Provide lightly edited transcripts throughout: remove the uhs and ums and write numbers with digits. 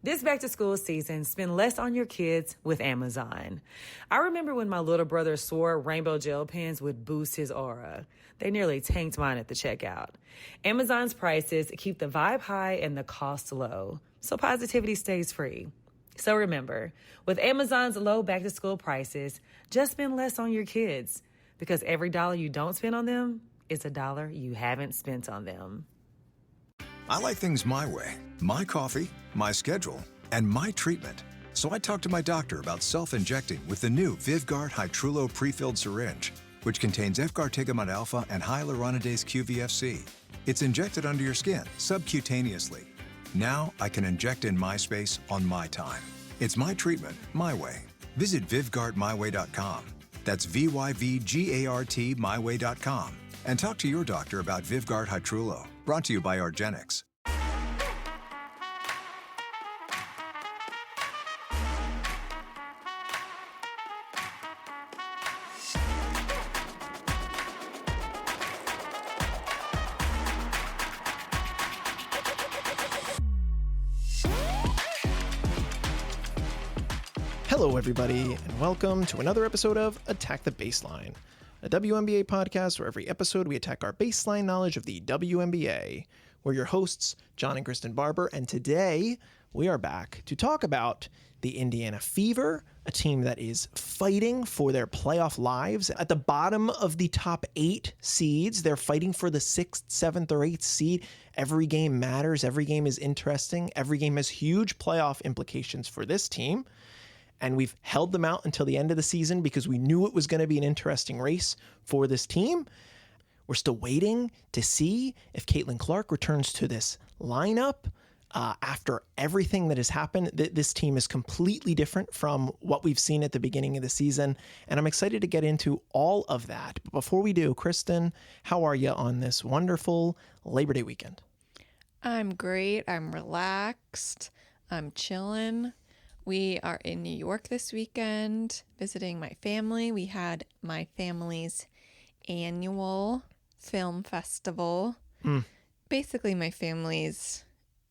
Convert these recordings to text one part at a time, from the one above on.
This back-to-school season, spend less on your kids with Amazon. I remember when my little brother swore rainbow gel pens would boost his aura. They nearly tanked mine at the checkout. Amazon's prices keep the vibe high and the cost low, so positivity stays free. So remember, with Amazon's low back-to-school prices, just spend less on your kids, because every dollar you don't spend on them is a dollar you haven't spent on them. I like things my way. My coffee, my schedule, and my treatment. So I talked to my doctor about self-injecting with the new Vyvgart Hytrulo prefilled syringe, which contains F-gartigimod alpha and hyaluronidase QVFC. It's injected under your skin, subcutaneously. Now I can inject in my space on my time. It's my treatment, my way. Visit VyvgartMyWay.com. That's VYVGART MyWay.com. And talk to your doctor about Vyvgart Hytrulo. Brought to you by argenx. Hello, everybody, and welcome to another episode of Attack the Baseline, a WNBA podcast where every episode we attack our baseline knowledge of the WNBA. We're your hosts, John and Kristen Barber, and today we are back to talk about the Indiana Fever, a team that is fighting for their playoff lives. At the bottom of the top 8 seeds, they're fighting for the 6th, 7th, or 8th seed. Every game matters. Every game is interesting. Every game has huge playoff implications for this team. And we've held them out until the end of the season because we knew it was going to be an interesting race for this team. We're still waiting to see if Caitlin Clark returns to this lineup. After everything that has happened, this team is completely different from what we've seen at the beginning of the season. And I'm excited to get into all of that. But before we do, Kristen, how are you on this wonderful Labor Day weekend? I'm great. I'm relaxed. I'm chilling. We are in New York this weekend visiting my family. We had my family's annual film festival. Basically my family's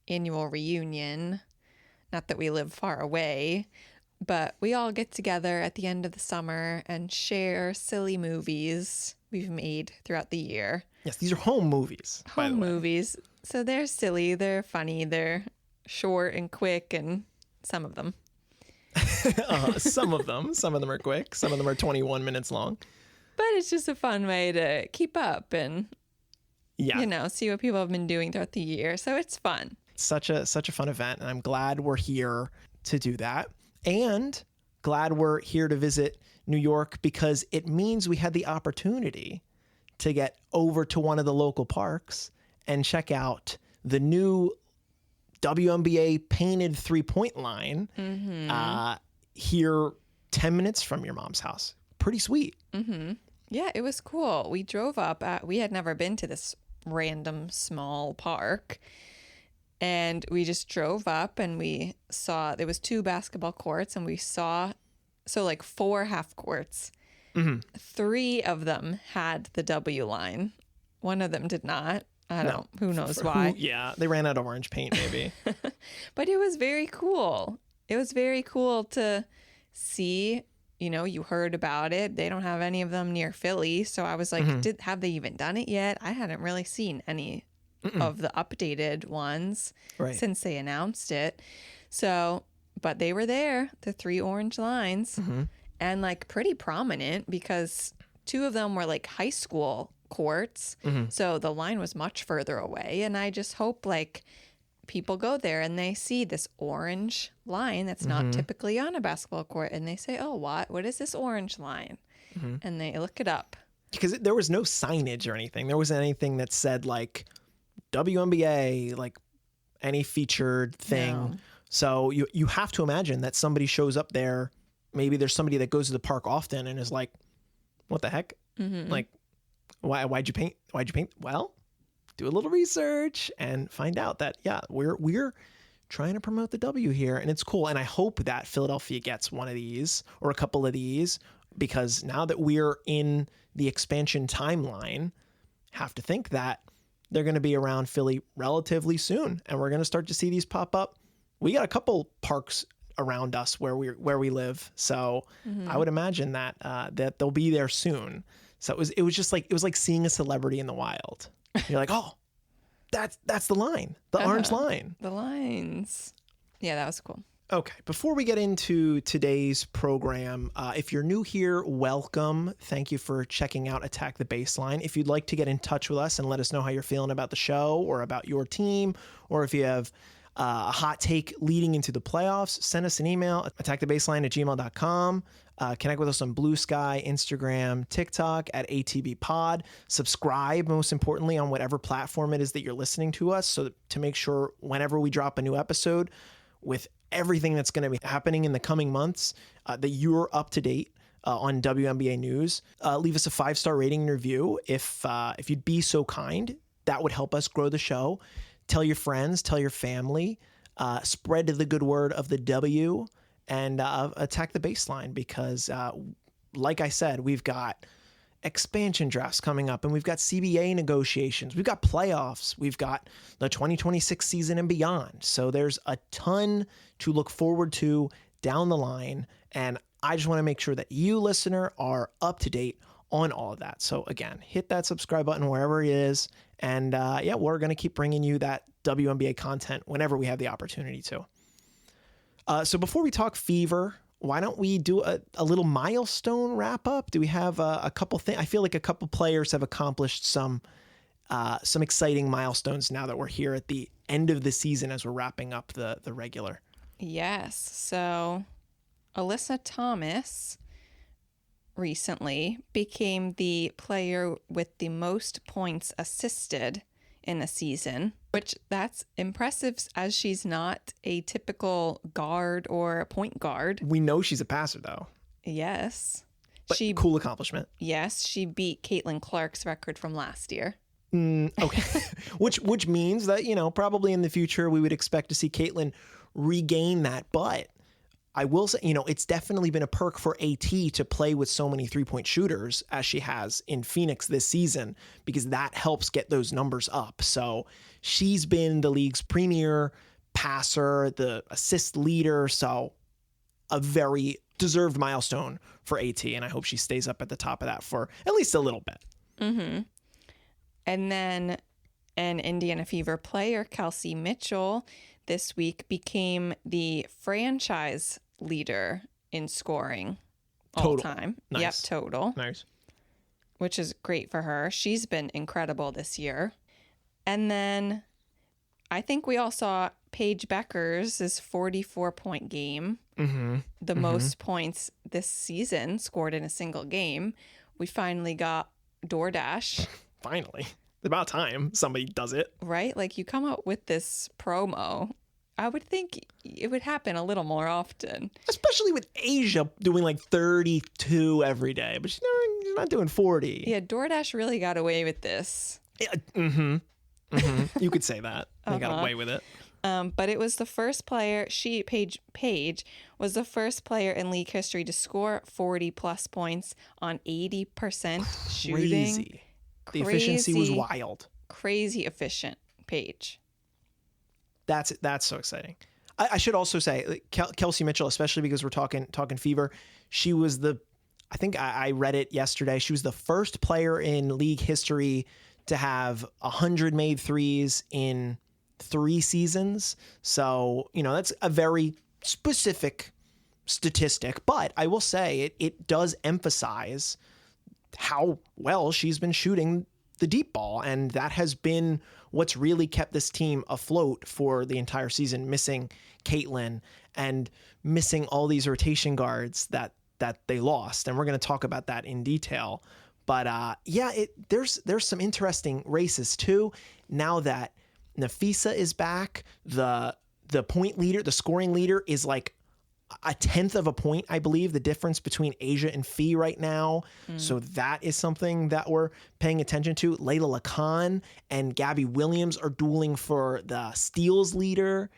annual reunion. Not that we live far away, but we all get together at the end of the summer and share silly movies we've made throughout the year. Yes, these are home movies. Home movies. So they're silly, they're funny, they're short and quick, and some of them. Some of them are quick. Some of them are 21 minutes long. But it's just a fun way to keep up and, see what people have been doing throughout the year. So it's fun. Such a fun event. And I'm glad we're here to do that. And glad we're here to visit New York because it means we had the opportunity to get over to one of the local parks and check out the new WNBA painted 3-point line here 10 minutes from your mom's house. Pretty sweet. Yeah, it was cool. We drove up. We had never been to this random small park. And we just drove up and we saw there was 2 basketball courts and we saw 4 half courts. 3 of them had the W line. One of them did not. Who knows why. They ran out of orange paint maybe. But it was very cool. It was very cool to see, you heard about it. They don't have any of them near Philly. So I was like, have they even done it yet? I hadn't really seen any of the updated ones since they announced it. So, but they were there, the 3 orange lines, and pretty prominent because 2 of them were high school courts. So the line was much further away. And I just hope people go there and they see this orange line that's not typically on a basketball court. And they say, oh, what is this orange line? And they look it up. Because there was no signage or anything. There wasn't anything that said WNBA, any featured thing. No. So you have to imagine that somebody shows up there. Maybe there's somebody that goes to the park often and is like, what the heck? Why'd you paint? Well, do a little research and find out that, we're trying to promote the W here. And it's cool. And I hope that Philadelphia gets one of these or a couple of these, because now that we're in the expansion timeline, have to think that they're going to be around Philly relatively soon. And we're going to start to see these pop up we got a couple parks around us where we live. So I would imagine that that they'll be there soon. So it was like seeing a celebrity in the wild. You're like, oh, that's the line, the orange line. The lines. Yeah, that was cool. Okay, before we get into today's program, if you're new here, welcome. Thank you for checking out Attack the Baseline. If you'd like to get in touch with us and let us know how you're feeling about the show or about your team, or if you have a hot take leading into the playoffs, send us an email at attackthebaseline@gmail.com. Connect with us on Bluesky, Instagram, TikTok at ATBPod. Subscribe, most importantly, on whatever platform it is that you're listening to us, so to make sure whenever we drop a new episode with everything that's going to be happening in the coming months, that you're up to date on WNBA news. Leave us a 5-star rating and review if you'd be so kind. That would help us grow the show. Tell your friends, tell your family, spread the good word of the W, and attack the baseline because, like I said, we've got expansion drafts coming up, and we've got CBA negotiations, we've got playoffs, we've got the 2026 season and beyond. So there's a ton to look forward to down the line, and I just want to make sure that you, listener, are up to date on all of that. So again, hit that subscribe button wherever it is, and we're going to keep bringing you that WNBA content whenever we have the opportunity to. So before we talk Fever, why don't we do a little milestone wrap up? Do we have a couple things? I feel like a couple players have accomplished some exciting milestones now that we're here at the end of the season as we're wrapping up the regular. Yes. So Alyssa Thomas recently became the player with the most points assisted in a season, which that's impressive as she's not a typical guard or a point guard. We know she's a passer though. Yes. But cool accomplishment. Yes, she beat Caitlin Clark's record from last year. Okay. which means that, probably in the future we would expect to see Caitlin regain that. But I will say, it's definitely been a perk for AT to play with so many 3-point shooters as she has in Phoenix this season, because that helps get those numbers up. So she's been the league's premier passer, the assist leader. So a very deserved milestone for AT. And I hope she stays up at the top of that for at least a little bit. Mm-hmm. And then an Indiana Fever player, Kelsey Mitchell, this week became the franchise leader in scoring all time. Nice. Yep, total. Nice. Which is great for her. She's been incredible this year. And then I think we all saw Paige Becker's 44-point game. Mm-hmm. The most points this season scored in a single game. We finally got DoorDash. Finally. It's about time somebody does it. Right? Like, you come up with this promo, I would think it would happen a little more often. Especially with Asia doing like 32 every day, but she's not doing 40. Yeah, DoorDash really got away with this. Yeah, you could say that. They got away with it. But it was the first player, Paige was the first player in league history to score 40-plus points on 80% shooting. Crazy. The efficiency was wild. Crazy efficient, Paige. That's so exciting. I should also say Kelsey Mitchell, especially because we're talking Fever. She was I think I read it yesterday. She was the first player in league history to have 100 made threes in 3 seasons. So, that's a very specific statistic, but I will say it does emphasize how well she's been shooting the deep ball. And that has been what's really kept this team afloat for the entire season, missing Caitlin and missing all these rotation guards that they lost. And we're going to talk about that in detail. But there's some interesting races too. Now that Nafisa is back, the point leader, the scoring leader is like a 1/10 of a point, I believe, the difference between Asia and Fee right now. So that is something that we're paying attention to. Layla Lacan and Gabby Williams are dueling for the steals leader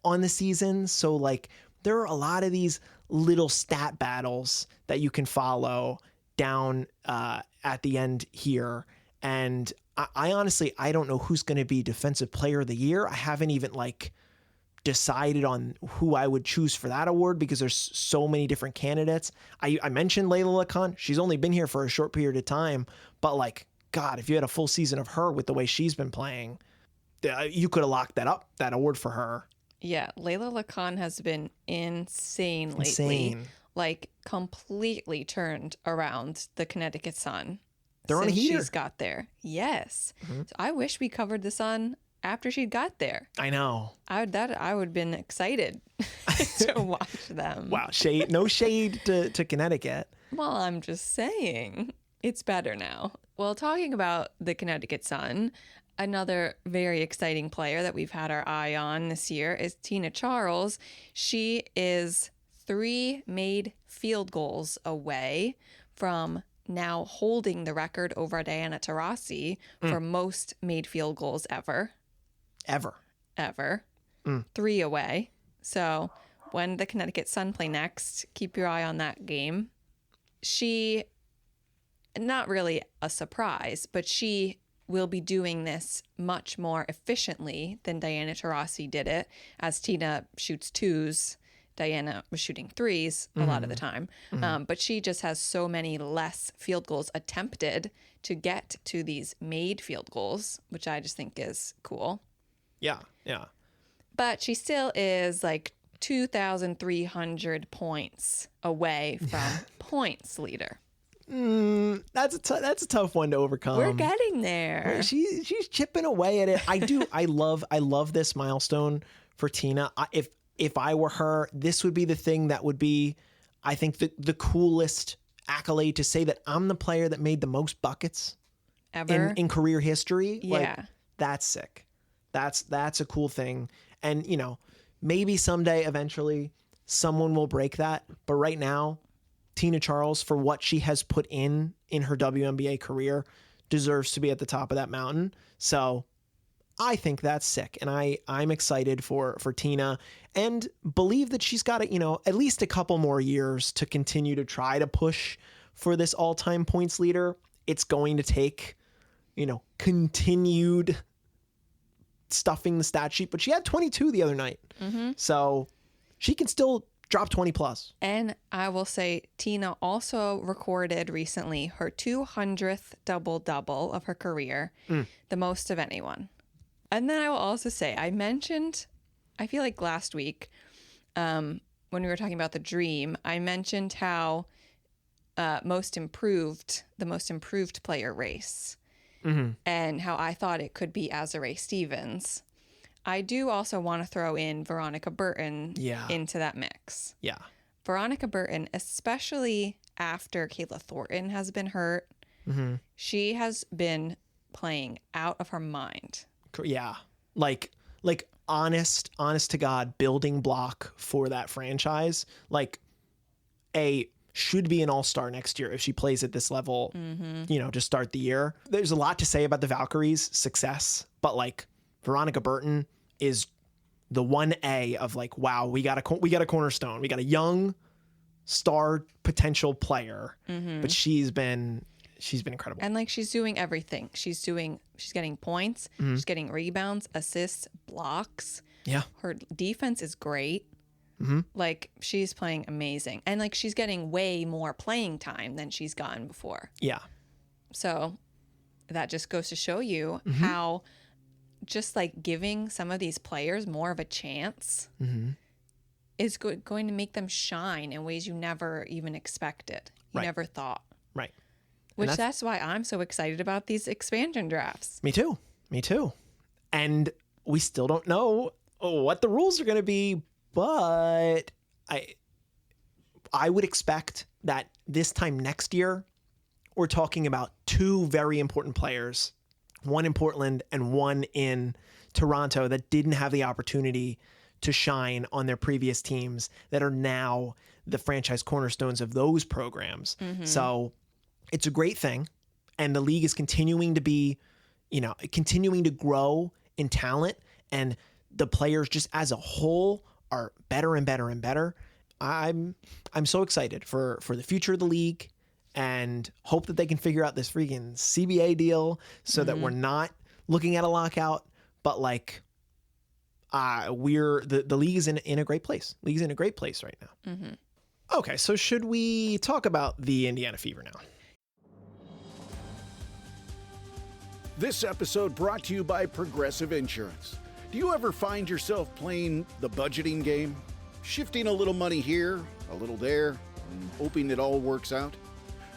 on the season. So like there are a lot of these little stat battles that you can follow down at the end here. And I honestly, I don't know who's going to be defensive player of the year. I haven't even decided on who I would choose for that award because there's so many different candidates. I mentioned Layla Lacan. She's only been here for a short period of time, but like, God, if you had a full season of her with the way she's been playing, you could have locked that award for her. Yeah, Layla Lacan has been insane lately. Like, completely turned around the Connecticut Sun. They're on a heater. She's got there. Yes. So I wish we covered the Sun after she got there. I know. I would have been excited to watch them. Wow, shade, no shade to Connecticut. Well, I'm just saying, it's better now. Well, talking about the Connecticut Sun, another very exciting player that we've had our eye on this year is Tina Charles. She is 3 made field goals away from now holding the record over Diana Taurasi for most made field goals ever. Ever. 3 away. So when the Connecticut Sun play next, keep your eye on that game. She, not really a surprise, but she will be doing this much more efficiently than Diana Taurasi did it. As Tina shoots 2s, Diana was shooting 3s a lot of the time. But she just has so many less field goals attempted to get to these made field goals, which I just think is cool. Yeah. But she still is like 2,300 points away from points leader. That's a tough one to overcome. We're getting there. She's chipping away at it. I love this milestone for Tina. If I were her, this would be the thing that would be, I think, the coolest accolade to say that I'm the player that made the most buckets Ever. in career history. Yeah. Like, that's sick. That's a cool thing. And, you know, maybe someday, eventually, someone will break that. But right now, Tina Charles, for what she has put in her WNBA career, deserves to be at the top of that mountain. So I think that's sick. And I'm excited for Tina and believe that she's got, at least a couple more years to continue to try to push for this all-time points leader. It's going to take, continued stuffing the stat sheet, but she had 22 the other night. So she can still drop 20 plus. And I will say Tina also recorded recently her 200th double-double of her career, the most of anyone. And then I will also say, I feel like last week, when we were talking about the dream, I mentioned how the most improved player race, and how I thought it could be Azurá Stevens. I do also want to throw in Veronica Burton into that mix. Yeah. Veronica Burton, especially after Kayla Thornton has been hurt, she has been playing out of her mind. Yeah. Like honest to God building block for that franchise. Like should be an all-star next year if she plays at this level, to start the year. There's a lot to say about the Valkyries' success, but like Veronica Burton is the 1A of like, wow, we got a cornerstone. We got a young star potential player, but she's been incredible. And like, she's doing everything. She's getting points. She's getting rebounds, assists, blocks. Yeah. Her defense is great. Like, she's playing amazing. And like, she's getting way more playing time than she's gotten before. Yeah. So that just goes to show you how just like giving some of these players more of a chance is going to make them shine in ways you never even expected. You never thought. Right. Which that's why I'm so excited about these expansion drafts. Me too. And we still don't know what the rules are going to be, but I would expect that this time next year, we're talking about 2 very important players, one in Portland and one in Toronto, that didn't have the opportunity to shine on their previous teams that are now the franchise cornerstones of those programs. So it's a great thing. And the league is continuing to be, continuing to grow in talent, and the players just as a whole are better and better and better. I'm so excited for the future of the league, and hope that they can figure out this freaking CBA deal so that we're not looking at a lockout, but like the league is in a great place. League's in a great place right now. Mm-hmm. Okay, so should we talk about the Indiana Fever now? This episode brought to you by Progressive Insurance. Do you ever find yourself playing the budgeting game? Shifting a little money here, a little there, and hoping it all works out?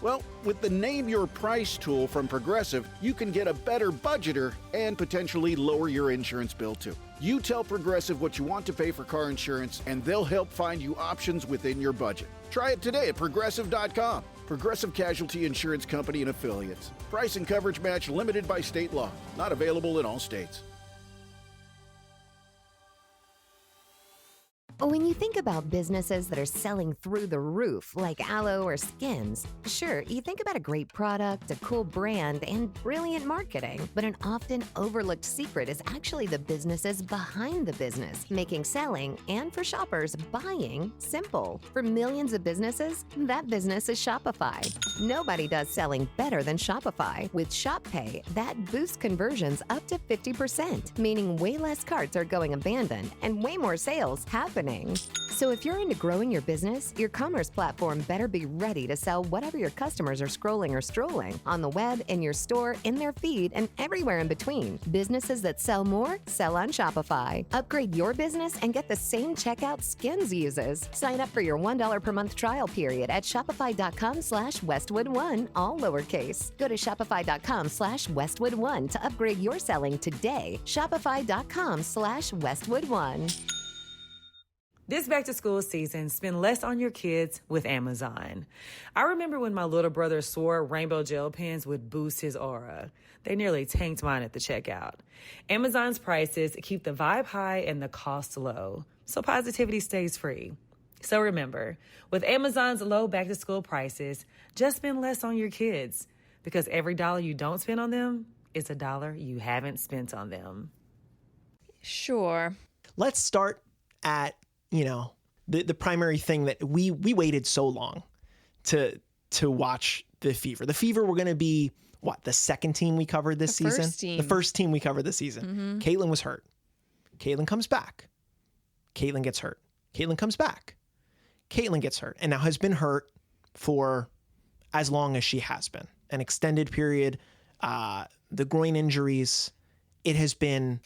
Well, with the Name Your Price tool from Progressive, you can get a better budgeter and potentially lower your insurance bill too. You tell Progressive what you want to pay for car insurance, and they'll help find you options within your budget. Try it today at Progressive.com. Progressive Casualty Insurance Company and Affiliates. Price and coverage match limited by state law. Not available in all states. When you think about businesses that are selling through the roof, like aloe or skins, sure, you think about a great product, a cool brand, and brilliant marketing. But an often overlooked secret is actually the businesses behind the business, making selling and, for shoppers, buying simple. For millions of businesses, that business is Shopify. Nobody does selling better than Shopify. With Shop Pay, that boosts conversions up to 50%, meaning way less carts are going abandoned and way more sales happening. So if you're into growing your business, your commerce platform better be ready to sell whatever your customers are scrolling or strolling on the web, in your store, in their feed, and everywhere in between. Businesses that sell more sell on Shopify. Upgrade your business and get the same checkout Skins uses. Sign up for your $1 per month trial period at shopify.com/Westwood1, all lowercase. Go to shopify.com/Westwood1 to upgrade your selling today. Shopify.com/Westwood1. This back-to-school season, spend less on your kids with Amazon. I remember when my little brother swore rainbow gel pens would boost his aura. They nearly tanked mine at the checkout. Amazon's prices keep the vibe high and the cost low, so positivity stays free. So remember, with Amazon's low back-to-school prices, just spend less on your kids, because every dollar you don't spend on them is a dollar you haven't spent on them. Sure. Let's start at the primary thing that we waited so long to watch the Fever. The Fever were going to be, the second team we covered this season? The first team we covered this season. Mm-hmm. Caitlin was hurt. Caitlin comes back. Caitlin gets hurt. Caitlin comes back. Caitlin gets hurt, and now has been hurt for as long as she has been. An extended period, the groin injuries. It has been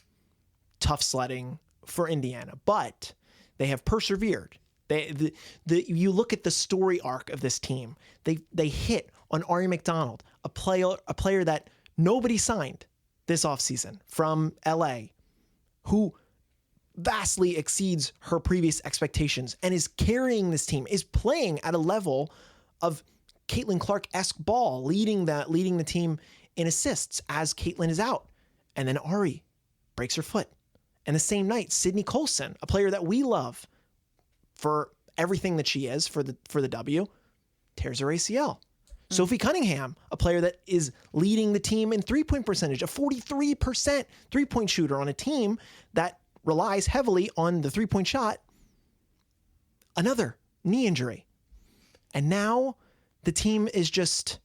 tough sledding for Indiana, but they have persevered. You look at the story arc of this team. They hit on Ari McDonald, a player that nobody signed this offseason from LA, who vastly exceeds her previous expectations and is carrying this team, is playing at a level of Caitlin Clark-esque ball, leading the team in assists as Caitlin is out. And then Ari breaks her foot. And the same night, Sydney Colson, a player that we love for everything that she is for the W, tears her ACL. Sophie Cunningham, a player that is leading the team in three-point percentage, a 43% three-point shooter on a team that relies heavily on the three-point shot, another knee injury. And now the team is just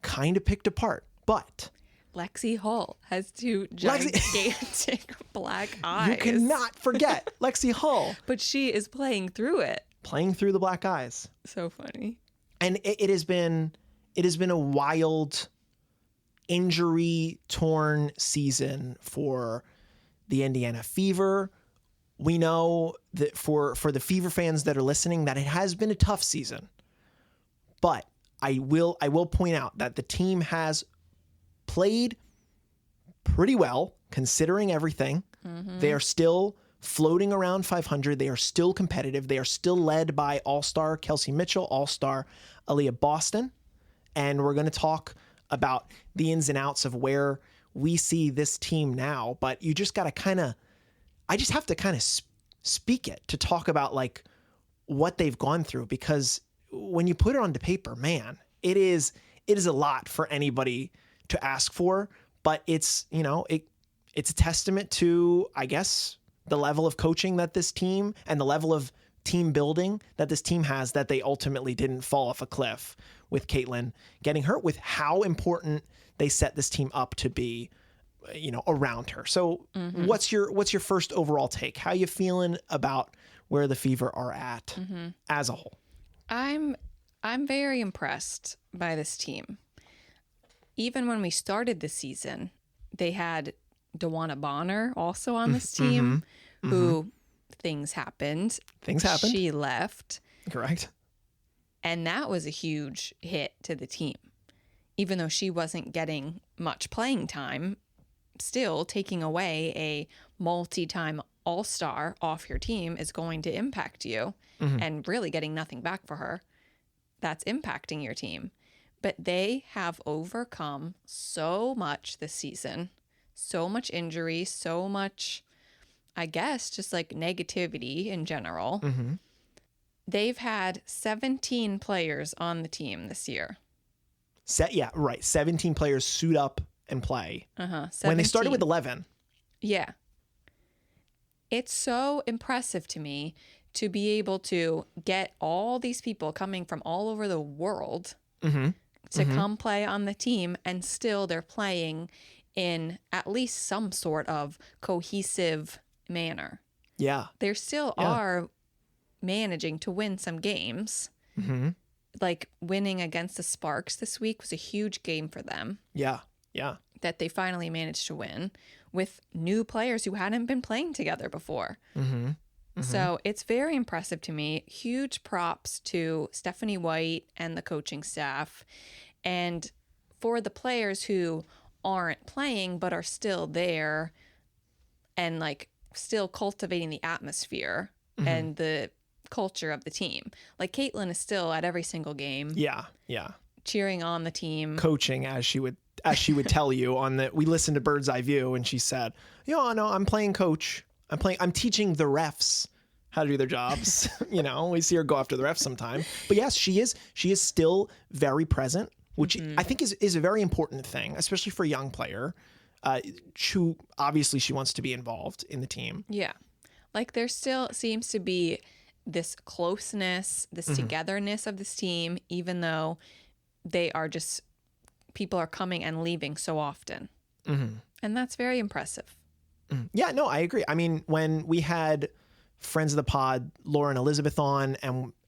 kind of picked apart. But Lexi Hull has two gigantic black eyes. You cannot forget Lexi Hull. But she is playing through it. Playing through the black eyes. So funny. And it has been a wild, injury-torn season for the Indiana Fever. We know that for the Fever fans that are listening, that it has been a tough season. But I will point out that the team has played pretty well considering everything. Mm-hmm. They are still floating around 500. They are still competitive. They are still led by all-star Kelsey Mitchell, all-star Aaliyah Boston. And we're going to talk about the ins and outs of where we see this team now. But you just got to I just have to speak it to talk about like what they've gone through, because when you put it onto paper, man, it is a lot for anybody to ask for, but it's a testament to, I guess, the level of coaching that this team and the level of team building that this team has, that they ultimately didn't fall off a cliff with Caitlin getting hurt, with how important they set this team up to be around her. So what's your first overall take? How you feeling about where the Fever are at as a whole? I'm very impressed by this team. Even when we started the season, they had Dewana Bonner also on this team, who things happened. She left. Correct. And that was a huge hit to the team. Even though she wasn't getting much playing time, still taking away a multi-time all-star off your team is going to impact you, and really getting nothing back for her. That's impacting your team. But they have overcome so much this season, so much injury, so much, I guess, just like negativity in general. They've had 17 players on the team this year. 17 players suit up and play. 17. When they started with 11. Yeah. It's so impressive to me to be able to get all these people coming from all over the world to come play on the team, and still they're playing in at least some sort of cohesive manner. Yeah. They still are managing to win some games. Like winning against the Sparks this week was a huge game for them. Yeah. Yeah. That they finally managed to win with new players who hadn't been playing together before. So it's very impressive to me. Huge props to Stephanie White and the coaching staff. And for the players who aren't playing but are still there and like still cultivating the atmosphere and the culture of the team. Like Caitlin is still at every single game. Yeah. Yeah. Cheering on the team. Coaching, as she would tell you we listened to Bird's Eye View, and she said, no, I'm playing coach. I'm teaching the refs how to do their jobs. We see her go after the refs sometime. But yes, she is still very present, which I think is a very important thing, especially for a young player. Who obviously she wants to be involved in the team. Yeah. Like there still seems to be this closeness, this togetherness of this team, even though people are coming and leaving so often. And that's very impressive. Yeah, no, I agree. I mean, when we had friends of the pod, Laura and Elizabeth on,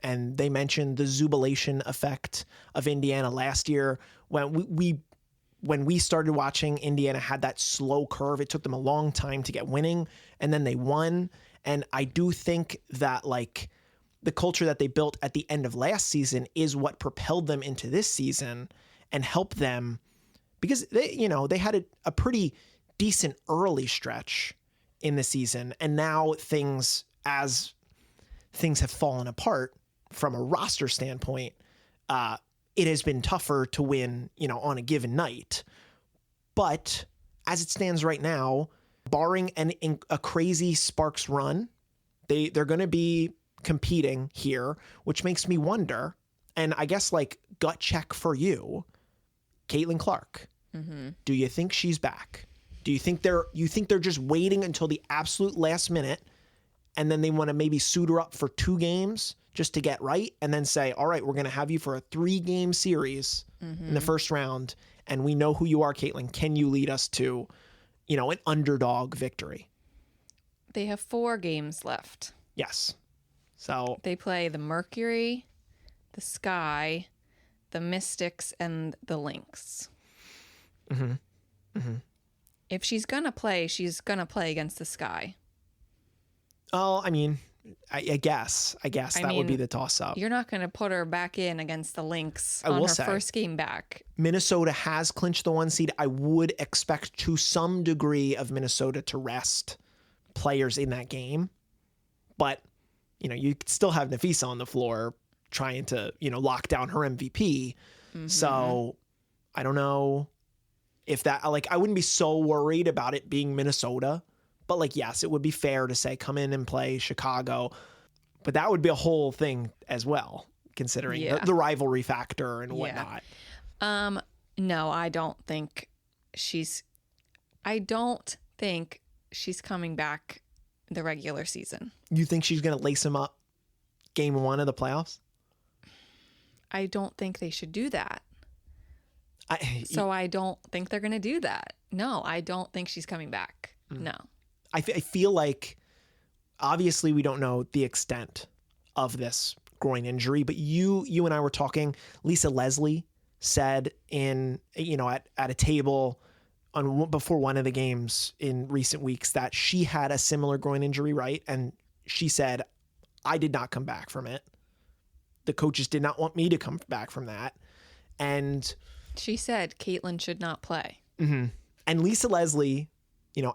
and they mentioned the Zubilation effect of Indiana last year, when we started watching, Indiana had that slow curve. It took them a long time to get winning, and then they won. And I do think that like the culture that they built at the end of last season is what propelled them into this season and helped them, because they had a pretty decent early stretch in the season. And now as things have fallen apart from a roster standpoint, it has been tougher to win, on a given night. But as it stands right now, barring a crazy Sparks run, they're going to be competing here, which makes me wonder, and I guess like gut check for you, Caitlin Clark, do you think she's back? Do you think they're just waiting until the absolute last minute, and then they want to maybe suit her up for 2 games just to get right, and then say, all right, we're going to have you for a 3-game series in the first round, and we know who you are, Caitlin. Can you lead us to, an underdog victory? They have 4 games left. Yes. So they play the Mercury, the Sky, the Mystics, and the Lynx. If she's going to play, she's going to play against the Sky. Oh, I mean, I guess that would be the toss-up. You're not going to put her back in against the Lynx on her first game back. Minnesota has clinched the 1 seed. I would expect to some degree of Minnesota to rest players in that game. But, you still have Nafisa on the floor trying to, lock down her MVP. So I don't know if that, I wouldn't be so worried about it being Minnesota. But yes, it would be fair to say come in and play Chicago. But that would be a whole thing as well, considering the rivalry factor and whatnot. No, I don't think she's coming back the regular season. You think she's going to lace him up game 1 of the playoffs? I don't think they should do that. So I don't think they're going to do that. No, I don't think she's coming back. No. I feel like, obviously, we don't know the extent of this groin injury, but you and I were talking. Lisa Leslie said at a table before one of the games in recent weeks that she had a similar groin injury, right? And she said, I did not come back from it. The coaches did not want me to come back from that. And she said Caitlin should not play. Mm-hmm. And Lisa Leslie,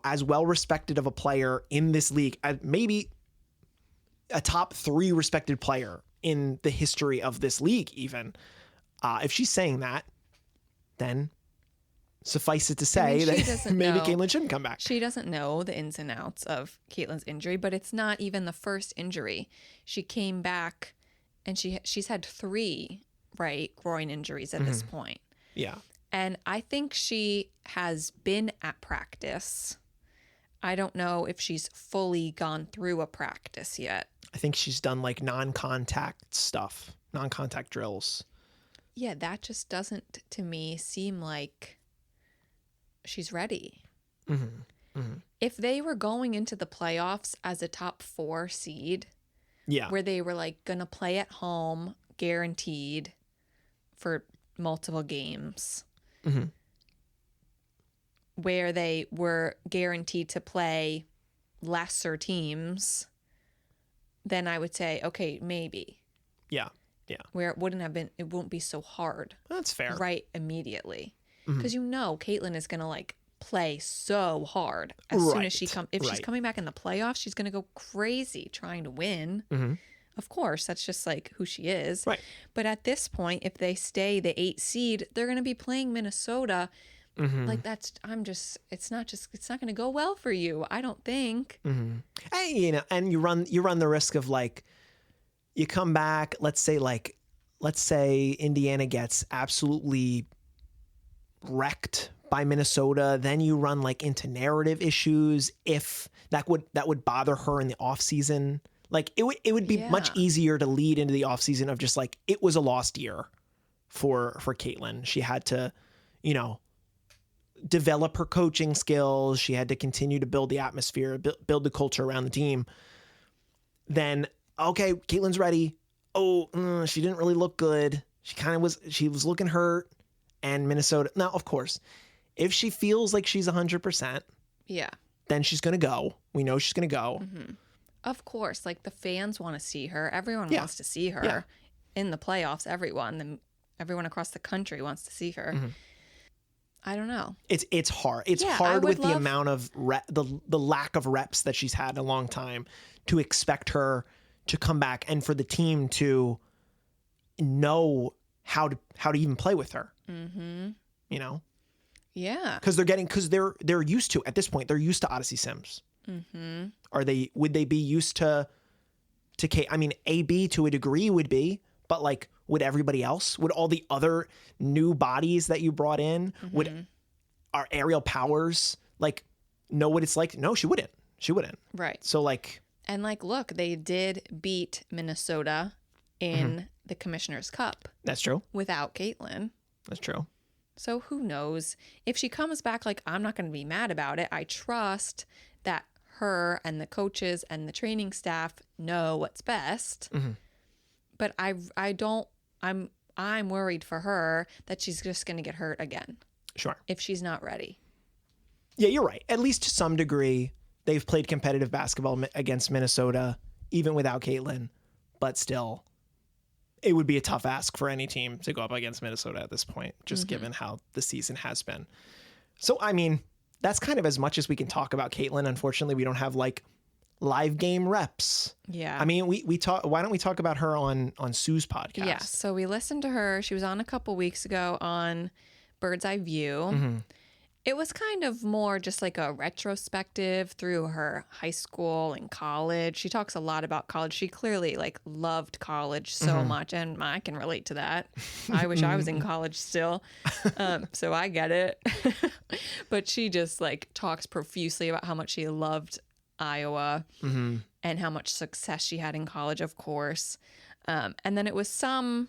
as well respected of a player in this league, maybe a top 3 respected player in the history of this league, even, if she's saying that, then suffice it to say that maybe Caitlin shouldn't come back. She doesn't know the ins and outs of Caitlin's injury, but it's not even the first injury. She came back and she's had 3, right, groin injuries at this point. Yeah. And I think she has been at practice. I don't know if she's fully gone through a practice yet. I think she's done like non-contact stuff, non-contact drills. Yeah, that just doesn't, to me, seem like she's ready. Mm-hmm. Mm-hmm. If they were going into the playoffs as a top 4 seed, where they were like going to play at home, guaranteed for multiple games, mm-hmm. where they were guaranteed to play lesser teams, then I would say, okay, maybe. Yeah. Yeah. Where it won't be so hard. That's fair. Right immediately. Because Caitlin is going to like play so hard as soon as she's coming back in the playoffs, she's going to go crazy trying to win. Mm-hmm. Of course, that's just like who she is. Right. But at this point, if they stay the 8 seed, they're going to be playing Minnesota. Mm-hmm. Like it's not going to go well for you. I don't think. Mm-hmm. Hey, and you run the risk of like, you come back, let's say Indiana gets absolutely wrecked by Minnesota, then you run like into narrative issues if that would bother her in the off season. Like it would be much easier to lead into the off season of just like, it was a lost year for Caitlin. She had to, develop her coaching skills. She had to continue to build the atmosphere, build the culture around the team. Then, okay, Caitlin's ready. Oh, she didn't really look good. She was looking hurt. And Minnesota. Now, of course, if she feels like she's 100%, then she's going to go. We know she's going to go. Mm-hmm. Of course, like the fans want to see her. Everyone wants to see her in the playoffs. Everyone across the country wants to see her. Mm-hmm. I don't know. It's hard. It's hard with the amount of the lack of reps that she's had in a long time to expect her to come back and for the team to know how to even play with her. Mm-hmm. Yeah. Because they're used to, at this point, they're used to Odyssey Sims. Mm-hmm. Would they be used to Kate? I mean, AB to a degree would be, but like, would everybody else? Would all the other new bodies that you brought in, would our Aerial Powers like know what it's like? No, she wouldn't. Right. So like, and like, look, they did beat Minnesota in the Commissioner's Cup. That's true. Without Caitlin. That's true. So who knows? If she comes back, like, I'm not going to be mad about it. I trust that her and the coaches and the training staff know what's best. Mm-hmm. But I'm worried for her that she's just going to get hurt again. Sure. If she's not ready. Yeah, you're right. At least to some degree, they've played competitive basketball against Minnesota, even without Caitlin. But still, it would be a tough ask for any team to go up against Minnesota at this point, just given how the season has been. So, I mean, that's kind of as much as we can talk about Caitlin. Unfortunately, we don't have like live game reps. Yeah. I mean, we talk. Why don't we talk about her on Sue's podcast? Yeah. So we listened to her. She was on a couple weeks ago on Bird's Eye View. Mm-hmm. It was kind of more just like a retrospective through her high school and college. She talks a lot about college. She clearly like loved college so much, and I can relate to that. I wish I was in college still, so I get it. But she just like talks profusely about how much she loved Iowa and how much success she had in college, of course. And then it was some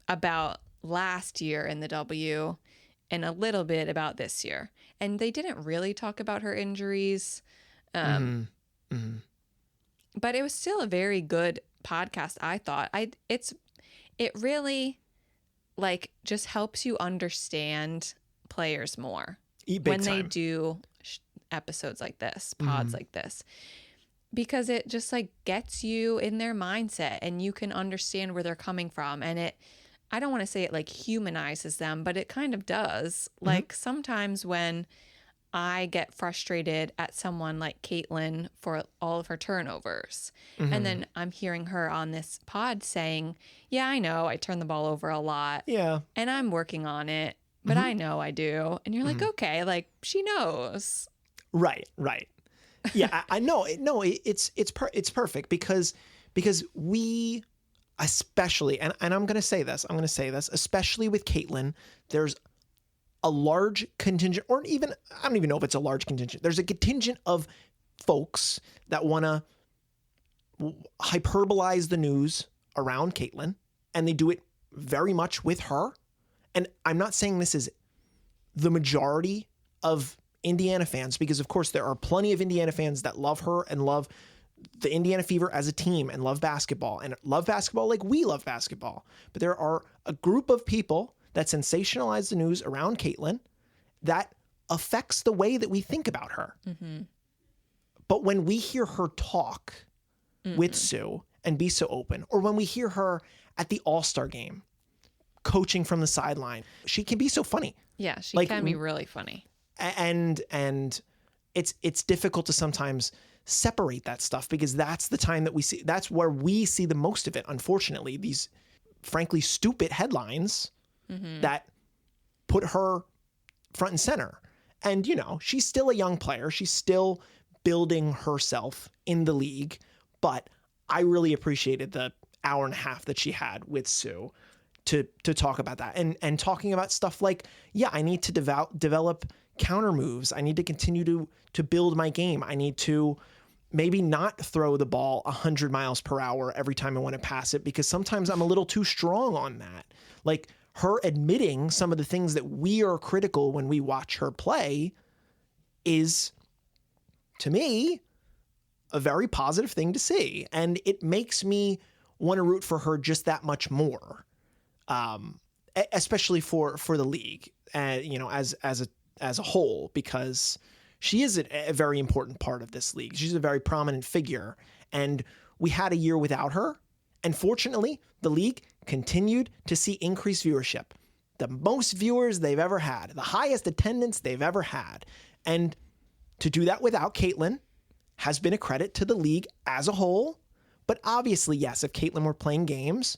about last year in the W and a little bit about this year. and they didn't really talk about her injuries. But it was still a very good podcast, I thought. It really like just helps you understand players more when they do episodes like this, pods like this, because it just like gets you in their mindset and you can understand where they're coming from. And I don't want to say it like humanizes them, but it kind of does. Like sometimes when I get frustrated at someone like Caitlin for all of her turnovers. And then I'm hearing her on this pod saying, yeah, I know I turn the ball over a lot. Yeah. And I'm working on it, but I know I do. And you're like, okay, like she knows. Right. Yeah, I know. No, it's perfect because we, especially, and I'm going to say this, especially with Caitlin, there's a large contingent, or even, I don't even know if it's a large contingent. There's a contingent of folks that want to hyperbolize the news around Caitlin, and they do it very much with her. And I'm not saying this is the majority of Indiana fans, because of course there are plenty of Indiana fans that love her and love the Indiana Fever as a team and love basketball like we love basketball. But there are a group of people that sensationalize the news around Caitlin that affects the way that we think about her. But when we hear her talk with Sue and be so open, or when we hear her at the All-Star game coaching from the sideline, she can be so funny. Yeah, she can be really funny. And it's difficult to sometimes separate that stuff, because that's the time that that's where we see the most of it. Unfortunately, these frankly stupid headlines that put her front and center. And, she's still a young player. She's still building herself in the league. But I really appreciated the hour and a half that she had with Sue to talk about that. And talking about stuff like, yeah, I need to develop counter moves. I need to continue to build my game. I need to maybe not throw the ball 100 miles per hour every time I want to pass it, because sometimes I'm a little too strong on that. Like, her admitting some of the things that we are critical when we watch her play is, to me, a very positive thing to see. And it makes me want to root for her just that much more, especially for the league, as a whole, because she is a very important part of this league. She's a very prominent figure, and we had a year without her. And fortunately, the league continued to see increased viewership. The most viewers they've ever had, the highest attendance they've ever had. And to do that without Caitlin has been a credit to the league as a whole. But obviously, yes, if Caitlin were playing games,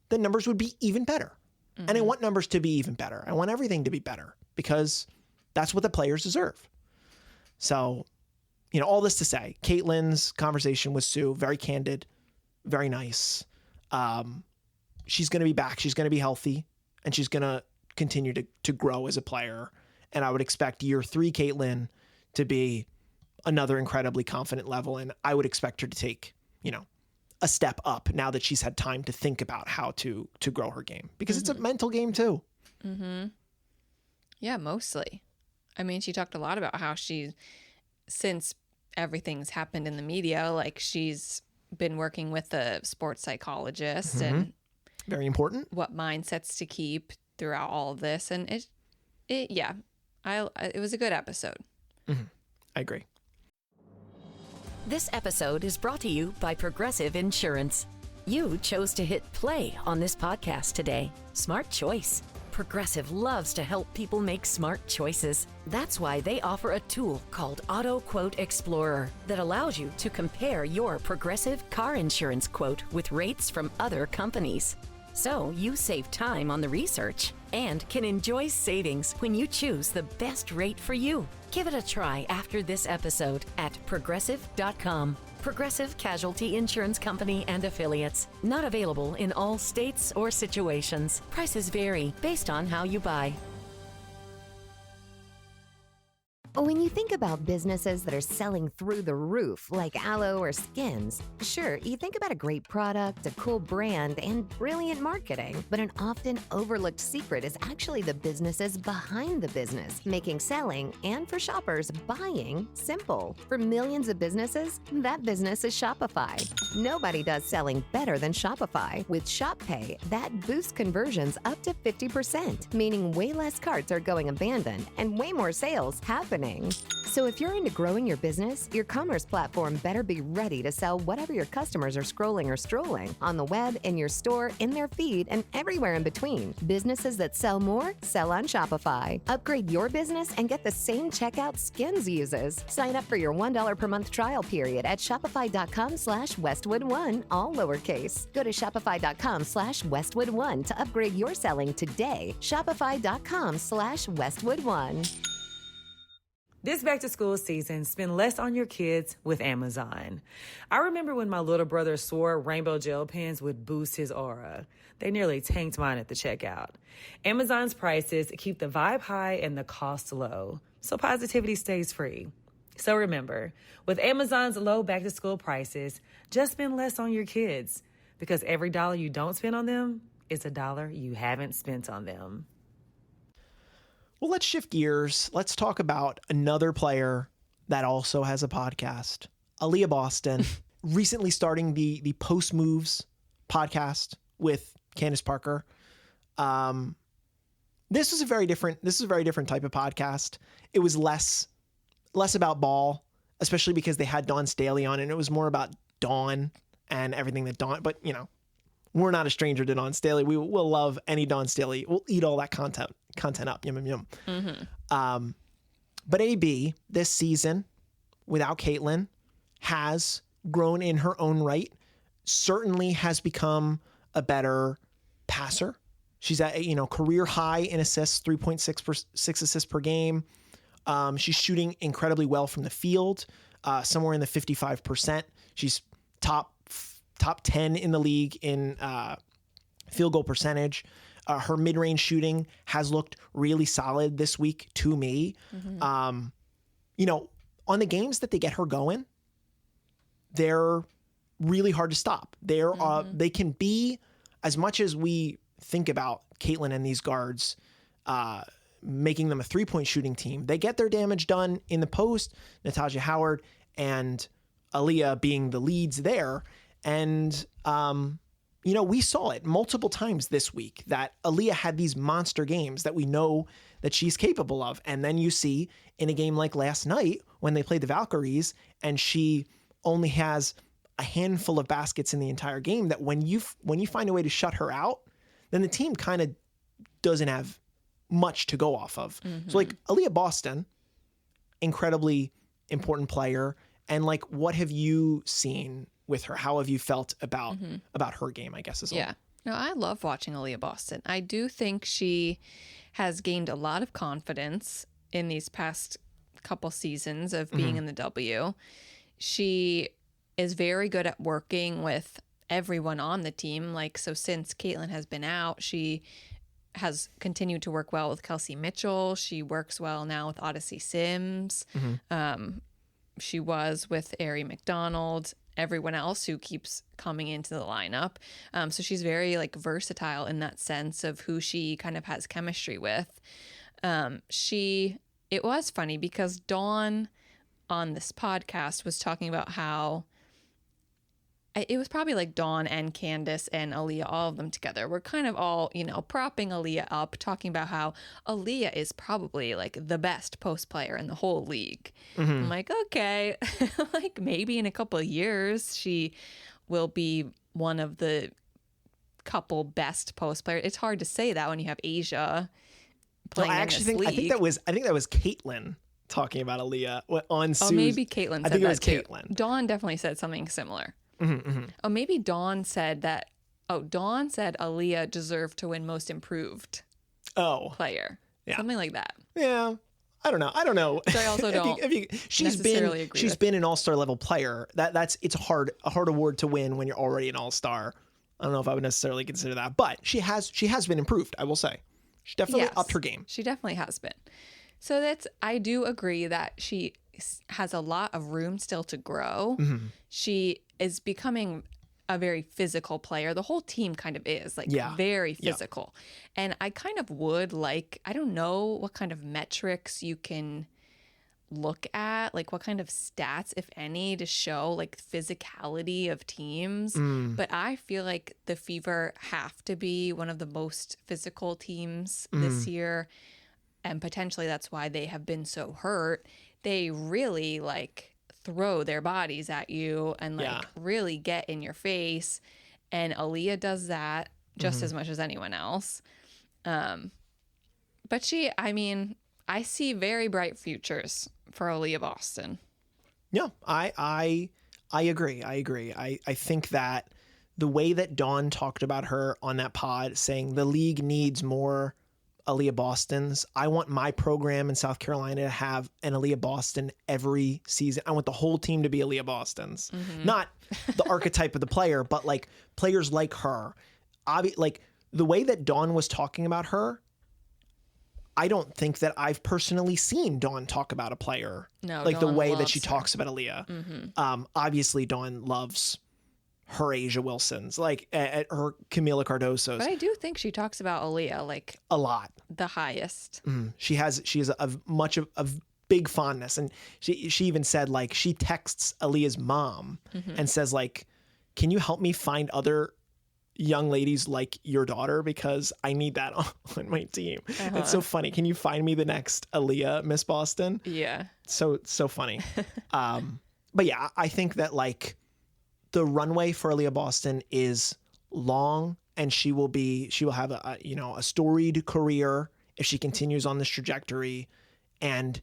the numbers would be even better. And I want numbers to be even better. I want everything to be better, because that's what the players deserve. So, all this to say, Caitlin's conversation with Sue, very candid, very nice. She's going to be back. She's going to be healthy, and she's going to continue to grow as a player. And I would expect year 3 Caitlin to be another incredibly confident level. And I would expect her to take, a step up now that she's had time to think about how to grow her game, because it's a mental game too. Yeah, mostly. I mean, she talked a lot about how since everything's happened in the media, like she's been working with a sports psychologist and very important, what mindsets to keep throughout all of this. And it was a good episode. I agree. This episode is brought to you by Progressive Insurance. You chose to hit play on this podcast today. Smart choice. Progressive loves to help people make smart choices. That's why they offer a tool called Auto Quote Explorer that allows you to compare your Progressive car insurance quote with rates from other companies. So you save time on the research and can enjoy savings when you choose the best rate for you. Give it a try after this episode at Progressive.com. Progressive Casualty Insurance Company and Affiliates. Not available in all states or situations. Prices vary based on how you buy. When you think about businesses that are selling through the roof, like aloe or skins, sure, you think about a great product, a cool brand, and brilliant marketing. But an often overlooked secret is actually the businesses behind the business, making selling and for shoppers, buying simple. For millions of businesses, that business is Shopify. Nobody does selling better than Shopify. With Shop Pay, that boosts conversions up to 50%, meaning way less carts are going abandoned and way more sales happening. So if you're into growing your business, your commerce platform better be ready to sell whatever your customers are scrolling or strolling on the web, in your store, in their feed, and everywhere in between. Businesses that sell more sell on Shopify. Upgrade your business and get the same checkout Skins uses. Sign up for your $1 per month trial period at shopify.com/Westwood1, all lowercase. Go to shopify.com/Westwood1 to upgrade your selling today. Shopify.com/Westwood1. This back-to-school season, spend less on your kids with Amazon. I remember when my little brother swore rainbow gel pens would boost his aura. They nearly tanked mine at the checkout. Amazon's prices keep the vibe high and the cost low, so positivity stays free. So remember, with Amazon's low back-to-school prices, just spend less on your kids, because every dollar you don't spend on them is a dollar you haven't spent on them. Well, let's shift gears. Let's talk about another player that also has a podcast, Aaliyah Boston, recently starting the Post Moves podcast with Candace Parker. This is a very different type of podcast. It was less about ball, especially because they had Dawn Staley on, and it was more about Dawn and everything that Dawn. But we're not a stranger to Dawn Staley. We will love any Dawn Staley. We'll eat all that content up. Yum, yum, yum. Mm-hmm. But AB, this season, without Caitlin, has grown in her own right, certainly has become a better passer. She's at career high in assists, 3.6 assists per game. She's shooting incredibly well from the field, somewhere in the 55%. She's top 10 in the league in field goal percentage. Her mid-range shooting has looked really solid this week to me. Mm-hmm. On the games that they get her going, they're really hard to stop. They can be, as much as we think about Caitlin and these guards making them a three-point shooting team, they get their damage done in the post. Natasha Howard and Aaliyah being the leads there. And, we saw it multiple times this week that Aaliyah had these monster games that we know that she's capable of. And then you see in a game like last night when they played the Valkyries and she only has a handful of baskets in the entire game, that when you find a way to shut her out, then the team kind of doesn't have much to go off of. Mm-hmm. So Aaliyah Boston, incredibly important player. And what have you seen with her? How have you felt about her game, I guess, as well? Yeah. No, I love watching Aaliyah Boston. I do think she has gained a lot of confidence in these past couple seasons of being in the W. She is very good at working with everyone on the team. So since Caitlin has been out, she has continued to work well with Kelsey Mitchell. She works well now with Odyssey Sims. Mm-hmm. She was with Ari McDonald, everyone else who keeps coming into the lineup. So she's very versatile in that sense of who she kind of has chemistry with. It was funny because Dawn on this podcast was talking about how it was probably Dawn and Candace and Aaliyah, all of them together. We're kind of all, propping Aaliyah up, talking about how Aaliyah is probably the best post player in the whole league. Mm-hmm. I'm okay, maybe in a couple of years she will be one of the couple best post players. It's hard to say that when you have Asia playing in this league. I think that was Caitlin talking about Aaliyah on Sue's. Oh, maybe Caitlin said that. I think it was too. Caitlin. Dawn definitely said something similar. Mm-hmm, mm-hmm. Oh, maybe Dawn said that. Oh, Dawn said Aaliyah deserved to win most improved player. Yeah. Something like that. Yeah. I don't know. Which I also don't she's been an all-star level player. It's a hard award to win when you're already an all-star. I don't know if I would necessarily consider that, but she has been improved, I will say. She definitely upped her game. She definitely has been. So I do agree that she has a lot of room still to grow. She is becoming a very physical player. The whole team kind of is very physical. And I kind of would I don't know what kind of metrics you can look at, like what kind of stats, if any, to show like physicality of teams. But I feel like the Fever have to be one of the most physical teams this year. And potentially that's why they have been so hurt. They really throw their bodies at you and really get in your face. And Aaliyah does that just as much as anyone else. But I see very bright futures for Aaliyah Boston. Yeah, I agree. I think that the way that Dawn talked about her on that pod, saying the league needs more Aaliyah Bostons. I want my program in South Carolina to have an Aaliyah Boston every season. I want the whole team to be Aaliyah Bostons. Not the archetype of the player, but like players like her. Like the way that Dawn was talking about her, I don't think that I've personally seen Dawn talk about a player like Dawn the way that she loves her. talks about Aaliyah. Obviously, Dawn loves her Asia Wilsons, at her Camila Cardoso's. But I do think she talks about Aaliyah a lot, the highest. She has a much of big fondness, and she even said she texts Aaliyah's mom and says can you help me find other young ladies like your daughter, because I need that on my team. It's so funny. Can you find me the next Aaliyah Miss Boston? Yeah. So funny. But yeah, I think that the runway for Aaliyah Boston is long, and she will have a storied career if she continues on this trajectory, and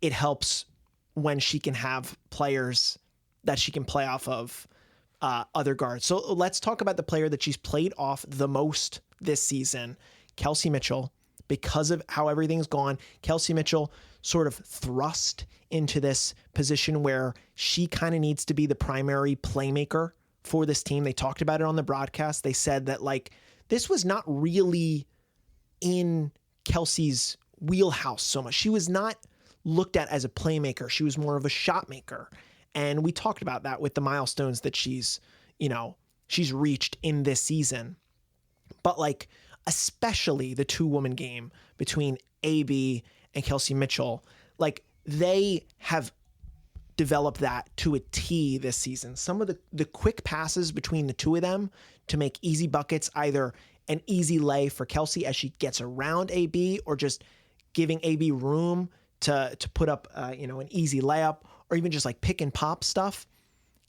it helps when she can have players that she can play off of other guards. So let's talk about the player that she's played off the most this season, Kelsey Mitchell. Because of how everything's gone, Kelsey Mitchell sort of thrust into this position where she kind of needs to be the primary playmaker for this team. They talked about it on the broadcast. They said that this was not really in Kelsey's wheelhouse so much. She was not looked at as a playmaker. She was more of a shot maker. And we talked about that with the milestones that she's reached in this season. But especially the two-woman game between AB and Kelsey Mitchell, they have developed that to a T this season. Some of the quick passes between the two of them to make easy buckets, either an easy lay for Kelsey as she gets around AB, or just giving AB room to put up an easy layup, or even just pick and pop stuff.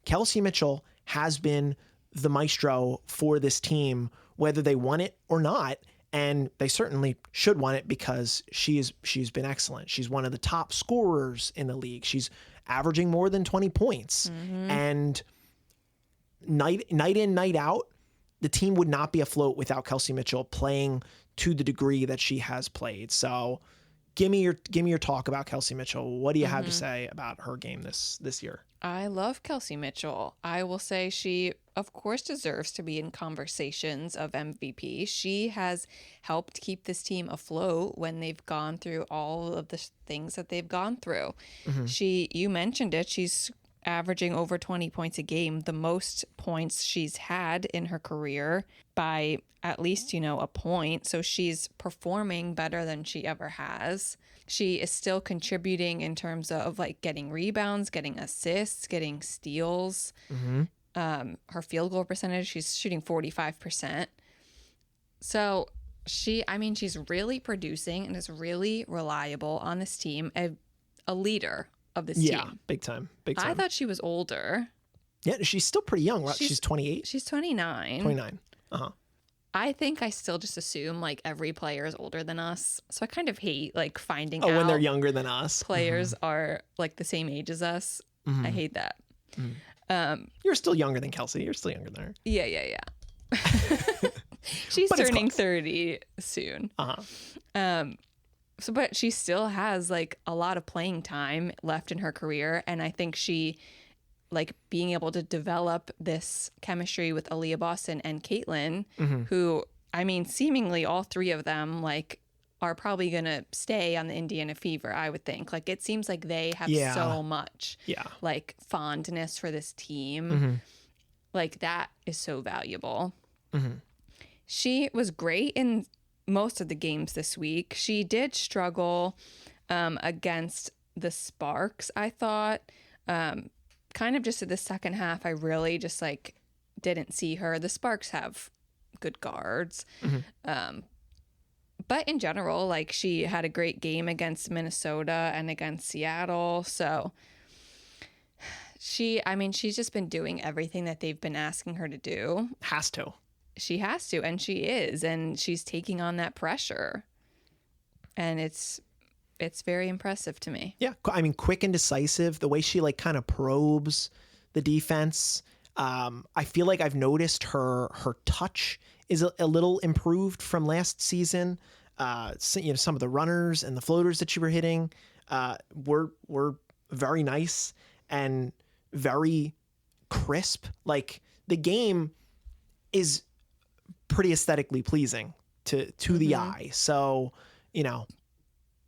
Kelsey Mitchell has been the maestro for this team, whether they want it or not. And they certainly should want it, because she's been excellent. She's one of the top scorers in the league. She's averaging more than 20 points. And night in, night out, the team would not be afloat without Kelsey Mitchell playing to the degree that she has played. So give me your talk about Kelsey Mitchell. What do you have to say about her game this year? I love Kelsey Mitchell. I will say she, of course, deserves to be in conversations of MVP. She has helped keep this team afloat when they've gone through all of the things that they've gone through. You mentioned it, she's averaging over 20 points a game, the most points she's had in her career by at least, a point. So she's performing better than she ever has. She is still contributing in terms of getting rebounds, getting assists, getting steals. Her field goal percentage, she's shooting 45%. So she's really producing and is really reliable on this team, a leader of this team. Yeah, big time. I thought she was older. Yeah, she's still pretty young, right? She's 28? She's 29. 29. I think I still just assume every player is older than us. So I kind of hate finding out when they're younger than us. Players are the same age as us. I hate that. You're still younger than Kelsey. You're still younger than her. Yeah. She's turning 30 soon. But she still has a lot of playing time left in her career, and I think she being able to develop this chemistry with Aaliyah Boston and Caitlin, who seemingly all three of them are probably going to stay on the Indiana Fever, I would think. Like, it seems like they have so much, like, fondness for this team. Like, that is so valuable. She was great in most of the games this week. She did struggle against the Sparks, I thought. Kind of just in the second half, I really just, like, didn't see her. The Sparks have good guards. But in general, like, she had a great game against Minnesota and against Seattle. So she's just been doing everything that they've been asking her to do. She has to, and she is, and she's taking on that pressure. And it's very impressive to me. Yeah, I mean, quick and decisive, the way she, like, kind of probes the defense. I feel like I've noticed her touch is a little improved from last season. Some of the runners and the floaters that you were hitting were very nice and very crisp. Like, the game is pretty aesthetically pleasing to the eye. So,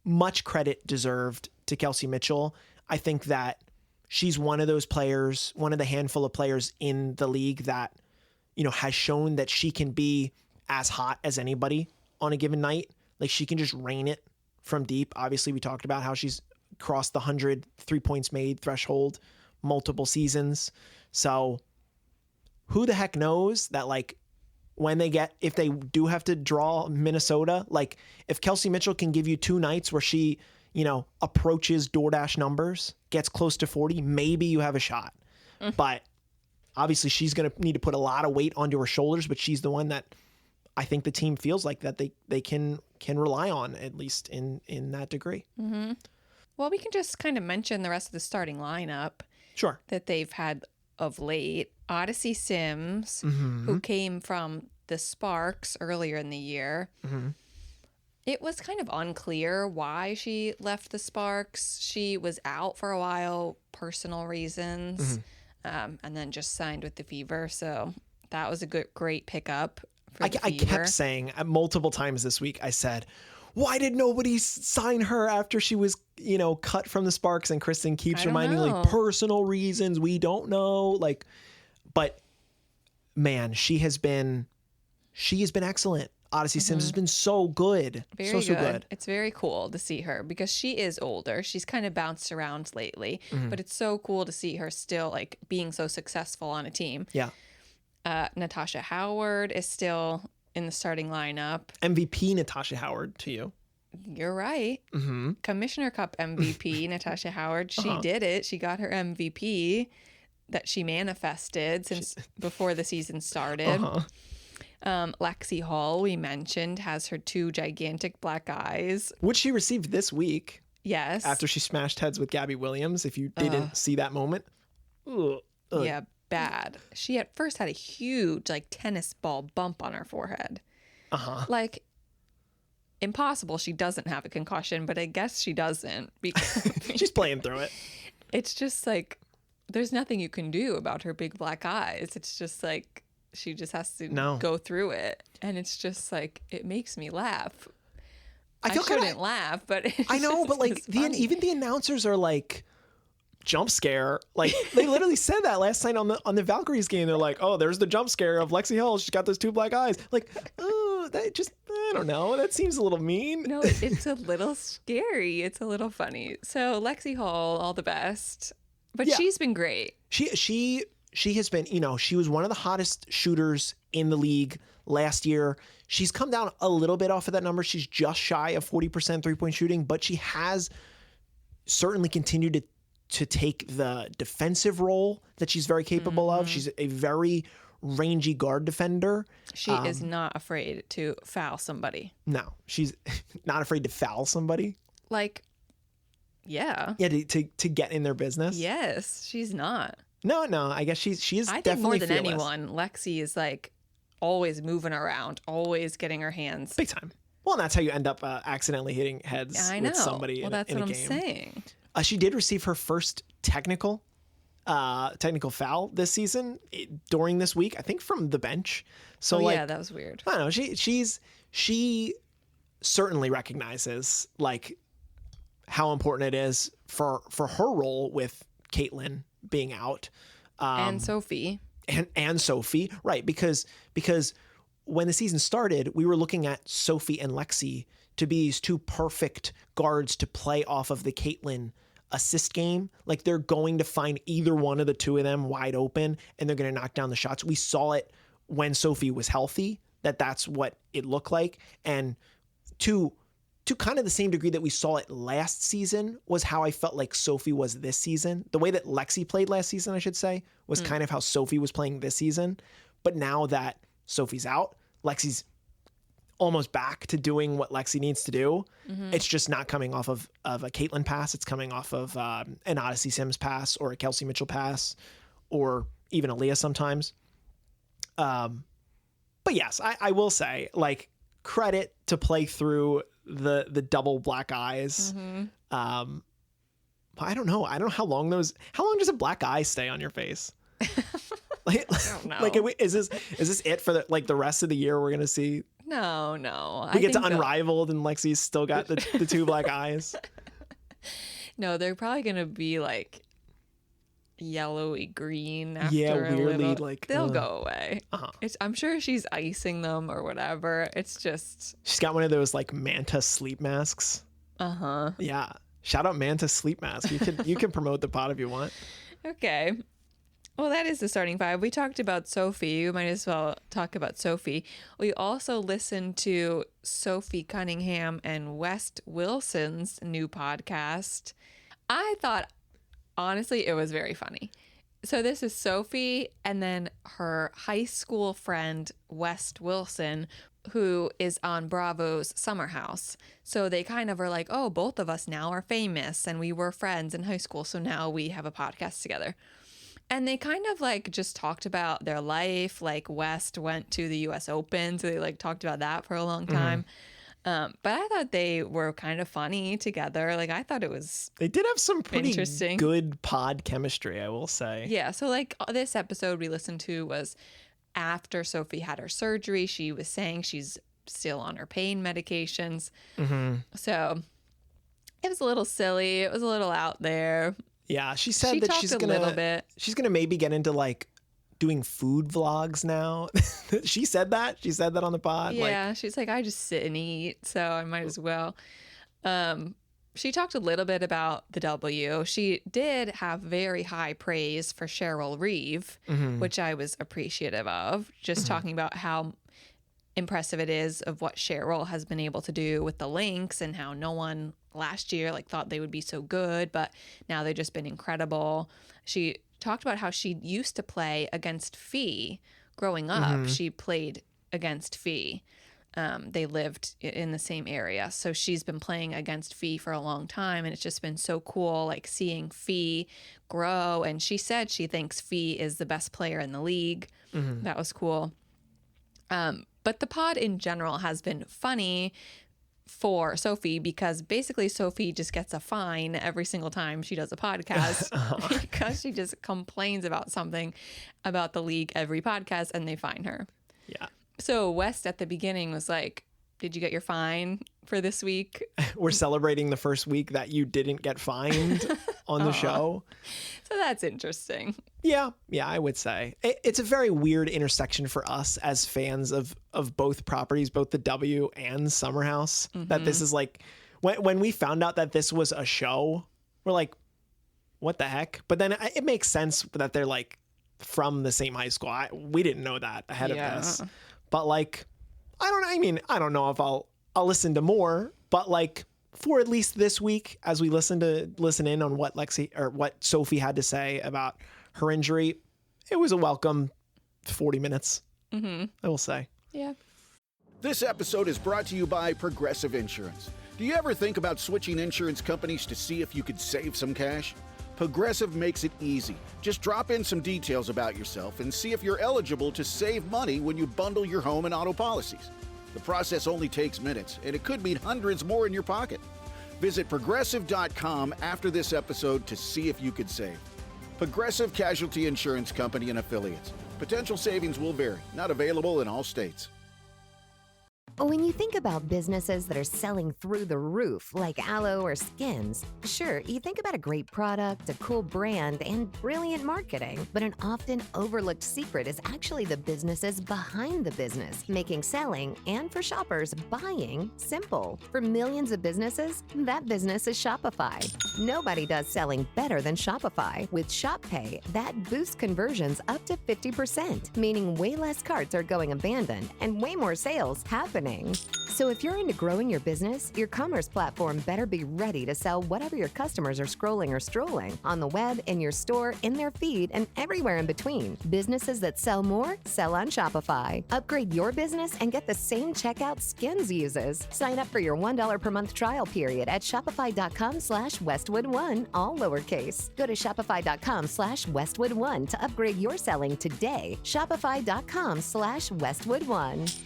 much credit deserved to Kelsey Mitchell. I think that she's one of those players, one of the handful of players in the league that, has shown that she can be as hot as anybody on a given night. Like, she can just rain it from deep. Obviously, we talked about how she's crossed the 100 3 points made threshold multiple seasons. So who the heck knows that, like, if they do have to draw Minnesota, like, if Kelsey Mitchell can give you 2 nights where she, approaches DoorDash numbers, gets close to 40, maybe you have a shot. But obviously she's going to need to put a lot of weight onto her shoulders, but she's the one that I think the team feels like that they can rely on, at least in that degree. Well, we can just kind of mention the rest of the starting lineup. Sure. That they've had of late. Odyssey Sims, who came from the Sparks earlier in the year. It was kind of unclear why she left the Sparks. She was out for a while, personal reasons, and then just signed with the Fever. So that was a great pickup for the Fever. I kept saying multiple times this week, I said, why did nobody sign her after she was, cut from the Sparks? And Kristen keeps reminding me, like, personal reasons. We don't know. Like, but man, she has been excellent. Odyssey Sims has been so good. Very good. It's very cool to see her because she is older. She's kind of bounced around lately, but it's so cool to see her still, like, being so successful on a team. Yeah. Natasha Howard is still in the starting lineup. MVP Natasha Howard to you. You're right. Commissioner Cup MVP Natasha Howard. She did it. She got her MVP that she manifested since before the season started. Lexi Hall, we mentioned, has her 2 gigantic black eyes, which she received this week. Yes. After she smashed heads with Gabby Williams, if you didn't see that moment. Ugh. Yeah, bad. She at first had a huge, like, tennis ball bump on her forehead. Like, impossible she doesn't have a concussion, but I guess she doesn't. Because she's playing through it. It's just like, there's nothing you can do about her big black eyes. It's just like, she just has to go through it. And it's just like, it makes me laugh. I shouldn't laugh, but I know, but like even the announcers are like, jump scare. Like, they literally said that last night on the Valkyries game. They're like, oh, there's the jump scare of Lexi Hall. She's got those 2 black eyes. Like, oh, that just, I don't know. That seems a little mean. No, it's a little scary. It's a little funny. So Lexi Hall, all the best. But she's been great. She has been, she was one of the hottest shooters in the league last year. She's come down a little bit off of that number. She's just shy of 40% 3-point shooting, but she has certainly continued to take the defensive role that she's very capable of. She's a very rangy guard defender. She is not afraid to foul somebody. No, she's not afraid to foul somebody. Like, yeah. Yeah, to get in their business. Yes, she's not. No, I guess she is I definitely think more than fearless. anyone, Lexi is, like, always moving around, always getting her hands. Big time. Well, and that's how you end up accidentally hitting heads with somebody in a game. That's what I'm saying. She did receive her first technical foul this season during this week, I think from the bench. So, yeah, that was weird. I don't know. She certainly recognizes like how important it is for her role with Caitlyn being out. And Sophie. And Sophie, right? Because when the season started, we were looking at Sophie and Lexi to be these two perfect guards to play off of the Caitlyn assist game. Like they're going to find either one of the two of them wide open and they're going to knock down the shots. We saw it when Sophie was healthy, that's what it looked like. And to kind of the same degree that we saw it last season was how I felt like Sophie was this season. The way that Lexi played last season, I should say, was kind of how Sophie was playing this season. But now that Sophie's out, Lexi's almost back to doing what Lexi needs to do. It's just not coming off of a Caitlyn pass. It's coming off of an Odyssey Sims pass or a Kelsey Mitchell pass or even a Leah sometimes. But yes, I will say, like, credit to play through the double black eyes. I don't know how long does a black eye stay on your face? Like, I don't know. Like, is this it for the rest of the year? We're gonna see. No. We get to Unrivaled and Lexi's still got the two black eyes. No, they're probably gonna be like yellowy green after weirdly a little. like They'll go away. Uh-huh. I'm sure she's icing them or whatever. It's just she's got one of those like Manta sleep masks. Yeah, shout out Manta sleep mask. You can promote the pod if you want. Okay. Well, that is the starting five. We talked about Sophie. We might as well talk about Sophie. We also listened to Sophie Cunningham and West Wilson's new podcast. I thought, honestly, it was very funny. So this is Sophie and then her high school friend, West Wilson, who is on Bravo's Summer House. So they kind of are like, oh, both of us now are famous and we were friends in high school. So now we have a podcast together. And they kind of like just talked about their life. Like West went to the US Open. So they like talked about that for a long time. But I thought they were kind of funny together. Like I thought they did have some pretty interesting, good pod chemistry, I will say. Yeah. So like this episode we listened to was after Sophie had her surgery. She was saying she's still on her pain medications. So it was a little silly. It was a little out there. Yeah, she said that she's gonna maybe get into like doing food vlogs now. She said that on the pod. Yeah, she's like, I just sit and eat, so I might as well. She talked a little bit about the W. She did have very high praise for Cheryl Reeve, which I was appreciative of. Just talking about how impressive it is of what Cheryl has been able to do with the Lynx and how no one last year like thought they would be so good, but now they've just been incredible. She talked about how she used to play against Fee growing up. She played against Fee. They lived in the same area. So she's been playing against Fee for a long time, and it's just been so cool like seeing Fee grow. And she said she thinks Fee is the best player in the league. That was cool. But the pod in general has been funny for Sophie because basically Sophie just gets a fine every single time she does a podcast because she just complains about something about the league every podcast and they fine her. Yeah. So West at the beginning was like, did you get your fine for this week? We're celebrating the first week that you didn't get fined on the show. So that's interesting. Yeah, I would say. It's a very weird intersection for us as fans of both properties, both the W and Summer House, that this is like, when we found out that this was a show, we're like, what the heck? But then it makes sense that they're like from the same high school. We didn't know that ahead of this. But like, I don't know if I'll listen to more, but like for at least this week, as we listen in on what Sophie had to say about her injury, it was a welcome 40 minutes. I will say. Yeah. This episode is brought to you by Progressive Insurance. Do you ever think about switching insurance companies to see if you could save some cash? Progressive makes it easy. Just drop in some details about yourself and see if you're eligible to save money when you bundle your home and auto policies. The process only takes minutes, and it could mean hundreds more in your pocket. Visit Progressive.com after this episode to see if you could save. Progressive Casualty Insurance Company and Affiliates. Potential savings will vary. Not available in all states. When you think about businesses that are selling through the roof, like aloe or skins, sure, you think about a great product, a cool brand, and brilliant marketing. But an often overlooked secret is actually the businesses behind the business, making selling and, for shoppers, buying simple. For millions of businesses, that business is Shopify. Nobody does selling better than Shopify. With Shop Pay, that boosts conversions up to 50%, meaning way less carts are going abandoned and way more sales happening. So if you're into growing your business, your commerce platform better be ready to sell whatever your customers are scrolling or strolling on the web, in your store, in their feed, and everywhere in between. Businesses that sell more sell on Shopify. Upgrade your business and get the same checkout Skins uses. Sign up for your $1 per month trial period at shopify.com/Westwood1, all lowercase. Go to shopify.com/Westwood1 to upgrade your selling today. Shopify.com/Westwood1.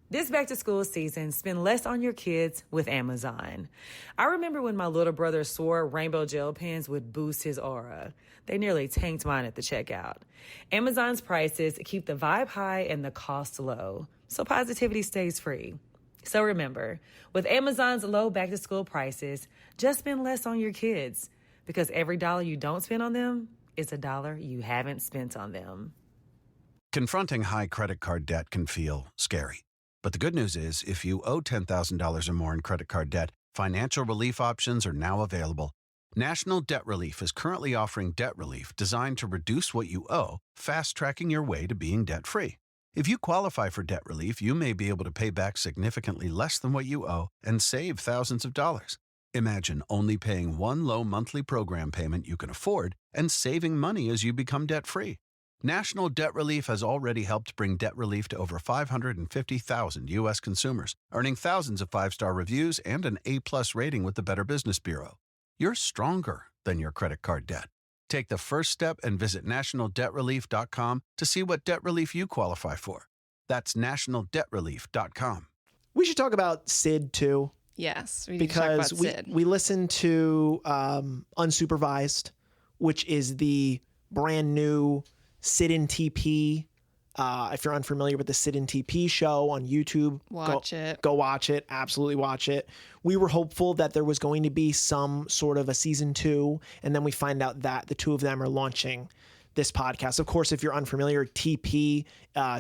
This back-to-school season, spend less on your kids with Amazon. I remember when my little brother swore rainbow gel pens would boost his aura. They nearly tanked mine at the checkout. Amazon's prices keep the vibe high and the cost low, so positivity stays free. So remember, with Amazon's low back-to-school prices, just spend less on your kids, because every dollar you don't spend on them is a dollar you haven't spent on them. Confronting high credit card debt can feel scary. But the good news is, if you owe $10,000 or more in credit card debt, financial relief options are now available. National Debt Relief is currently offering debt relief designed to reduce what you owe, fast-tracking your way to being debt-free. If you qualify for debt relief, you may be able to pay back significantly less than what you owe and save thousands of dollars. Imagine only paying one low monthly program payment you can afford and saving money as you become debt-free. National Debt Relief has already helped bring debt relief to over 550,000 U.S. consumers, earning thousands of five-star reviews and an A-plus rating with the Better Business Bureau. You're stronger than your credit card debt. Take the first step and visit nationaldebtrelief.com to see what debt relief you qualify for. That's nationaldebtrelief.com. We should talk about Sid too. Yes, we need to talk Because about Sid. we listened to Unsupervised, which is the brand new Sid and TP. If you're unfamiliar with the Sid and TP show on YouTube, go watch it. Absolutely watch it. We were hopeful that there was going to be some sort of a season 2, and then we find out that the two of them are launching this podcast. Of course, if you're unfamiliar, TP,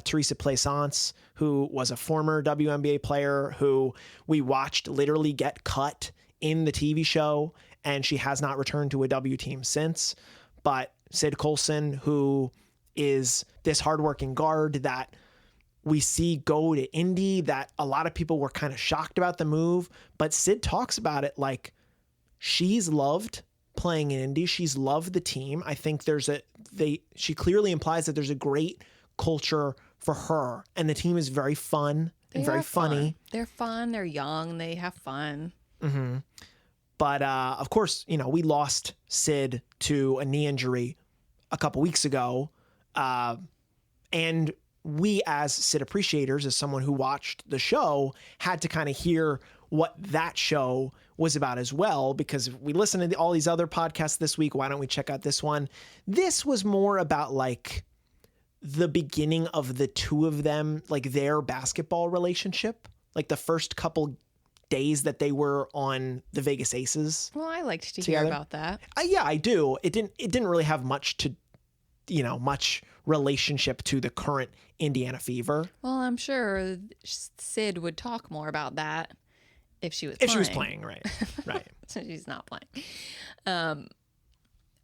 Teresa Plaisance, who was a former WNBA player who we watched literally get cut in the TV show, and she has not returned to a W team since. But Sid Colson, who is this hardworking guard that we see go to Indy, that a lot of people were kind of shocked about the move, but Sid talks about it like she's loved playing in Indy. She's loved the team. I think she clearly implies that there's a great culture for her, and the team is very fun and very funny. They're fun. They're young. They have fun. Mm-hmm. But of course, we lost Sid to a knee injury a couple weeks ago. And we, as Sid appreciators, as someone who watched the show, had to kind of hear what that show was about as well, because we listened to all these other podcasts this week. Why don't we check out this one? This was more about like the beginning of the two of them, like their basketball relationship, like the first couple days that they were on the Vegas Aces. Well, I liked to together. hear about that. Yeah, I do. It didn't really have much relationship to the current Indiana Fever. Well, I'm sure Sid would talk more about that if she was playing. If she was playing, right. So she's not playing.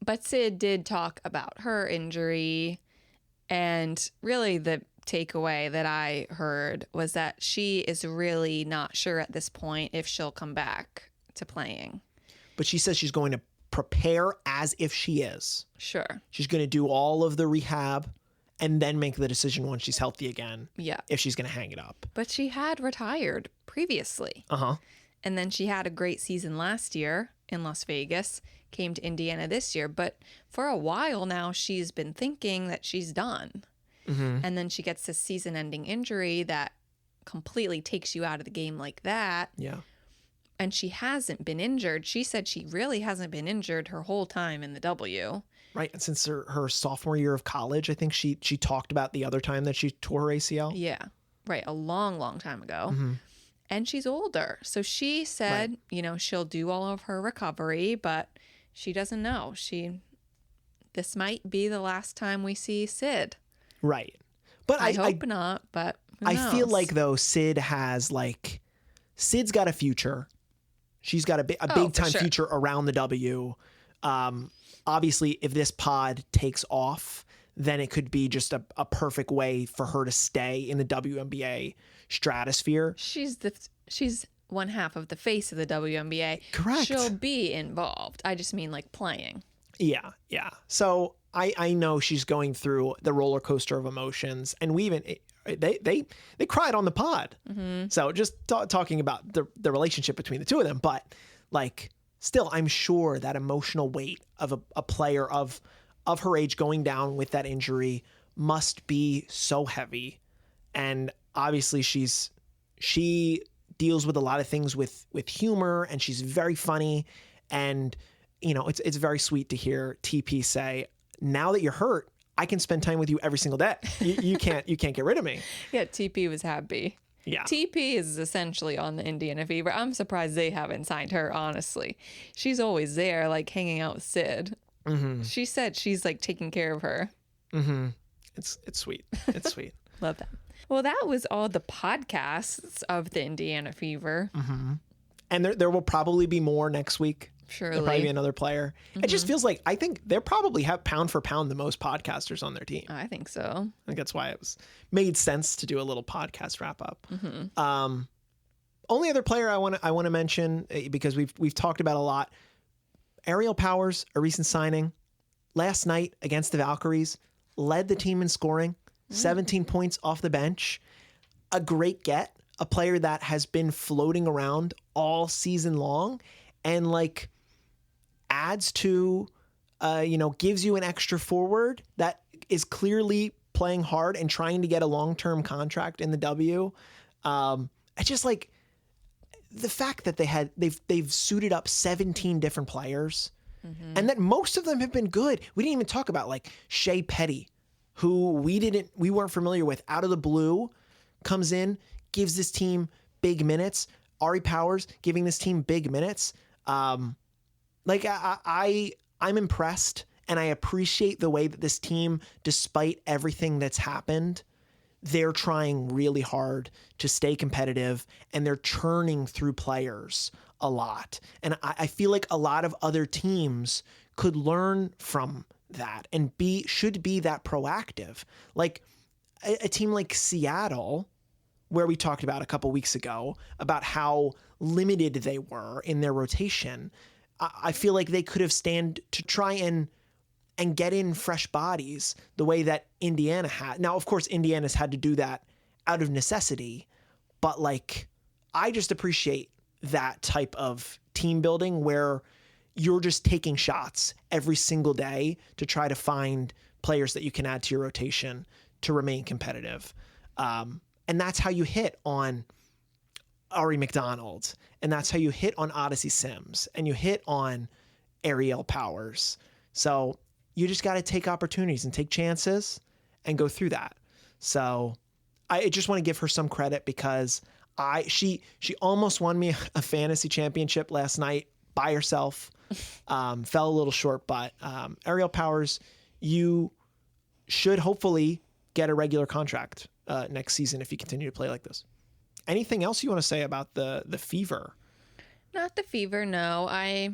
But Sid did talk about her injury, and really the takeaway that I heard was that she is really not sure at this point if she'll come back to playing. But she says she's going to prepare as if she is. Sure. She's going to do all of the rehab and then make the decision once she's healthy again. Yeah. If she's going to hang it up. But she had retired previously. Uh-huh. And then she had a great season last year in Las Vegas, came to Indiana this year. But for a while now, she's been thinking that she's done. Mm-hmm. And then she gets this season-ending injury that completely takes you out of the game like that. Yeah. And she hasn't been injured. She said she really hasn't been injured her whole time in the W. Right. And since her sophomore year of college, I think she talked about the other time that she tore her ACL. Yeah. Right, a long, long time ago. Mm-hmm. And she's older. So she said, she'll do all of her recovery, but she doesn't know. This might be the last time we see Sid. Right. But I hope not, but who knows? I feel like, though, Sid's got a future. She's got a big time future around the W. Obviously, if this pod takes off, then it could be just a perfect way for her to stay in the WNBA stratosphere. She's one half of the face of the WNBA. Correct. She'll be involved. I just mean like playing. Yeah. So I know she's going through the roller coaster of emotions, and they cried on the pod. Mm-hmm. So just talking about the relationship between the two of them, but like still, I'm sure that emotional weight of a player of her age going down with that injury must be so heavy. And obviously she deals with a lot of things with humor, and she's very funny. And, it's very sweet to hear TP say, now that you're hurt, I can spend time with you every single day. You can't get rid of me. Yeah. TP was happy. Yeah. TP is essentially on the Indiana Fever. I'm surprised they haven't signed her, honestly. She's always there, like hanging out with Sid. Mm-hmm. She said she's like taking care of her. Mm-hmm. It's sweet. It's sweet. Love that. Well, that was all the podcasts of the Indiana Fever. Mm-hmm. And there will probably be more next week. Surely. There'll probably be another player. Mm-hmm. It just feels like, I think they probably have pound for pound the most podcasters on their team. I think so. I think that's why it made sense to do a little podcast wrap up. Mm-hmm. Only other player I want to mention, because we've talked about a lot. Ariel Powers, a recent signing, last night against the Valkyries, led the team in scoring, 17 points off the bench. A great get, a player that has been floating around all season long, and like adds to, gives you an extra forward that is clearly playing hard and trying to get a long-term contract in the W. It's just like the fact that they've suited up 17 different players, and that most of them have been good. We didn't even talk about like Shea Petty, who we weren't familiar with, out of the blue, comes in, gives this team big minutes. Ari Powers giving this team big minutes. I'm impressed, and I appreciate the way that this team, despite everything that's happened, they're trying really hard to stay competitive, and they're churning through players a lot. And I feel like a lot of other teams could learn from that and should be that proactive. Like a team like Seattle, where we talked about a couple weeks ago about how limited they were in their rotation. I feel like they could have stand to try and get in fresh bodies the way that Indiana had. Now, of course, Indiana's had to do that out of necessity, but like, I just appreciate that type of team building where you're just taking shots every single day to try to find players that you can add to your rotation to remain competitive. And that's how you hit on Ari McDonald, and that's how you hit on Odyssey Sims, and you hit on Ariel Powers. So you just got to take opportunities and take chances and go through that. So I just want to give her some credit, because she almost won me a fantasy championship last night by herself. Fell a little short, but Ariel Powers, you should hopefully get a regular contract next season if you continue to play like this. Anything else you want to say about the Fever? Not the Fever, no. I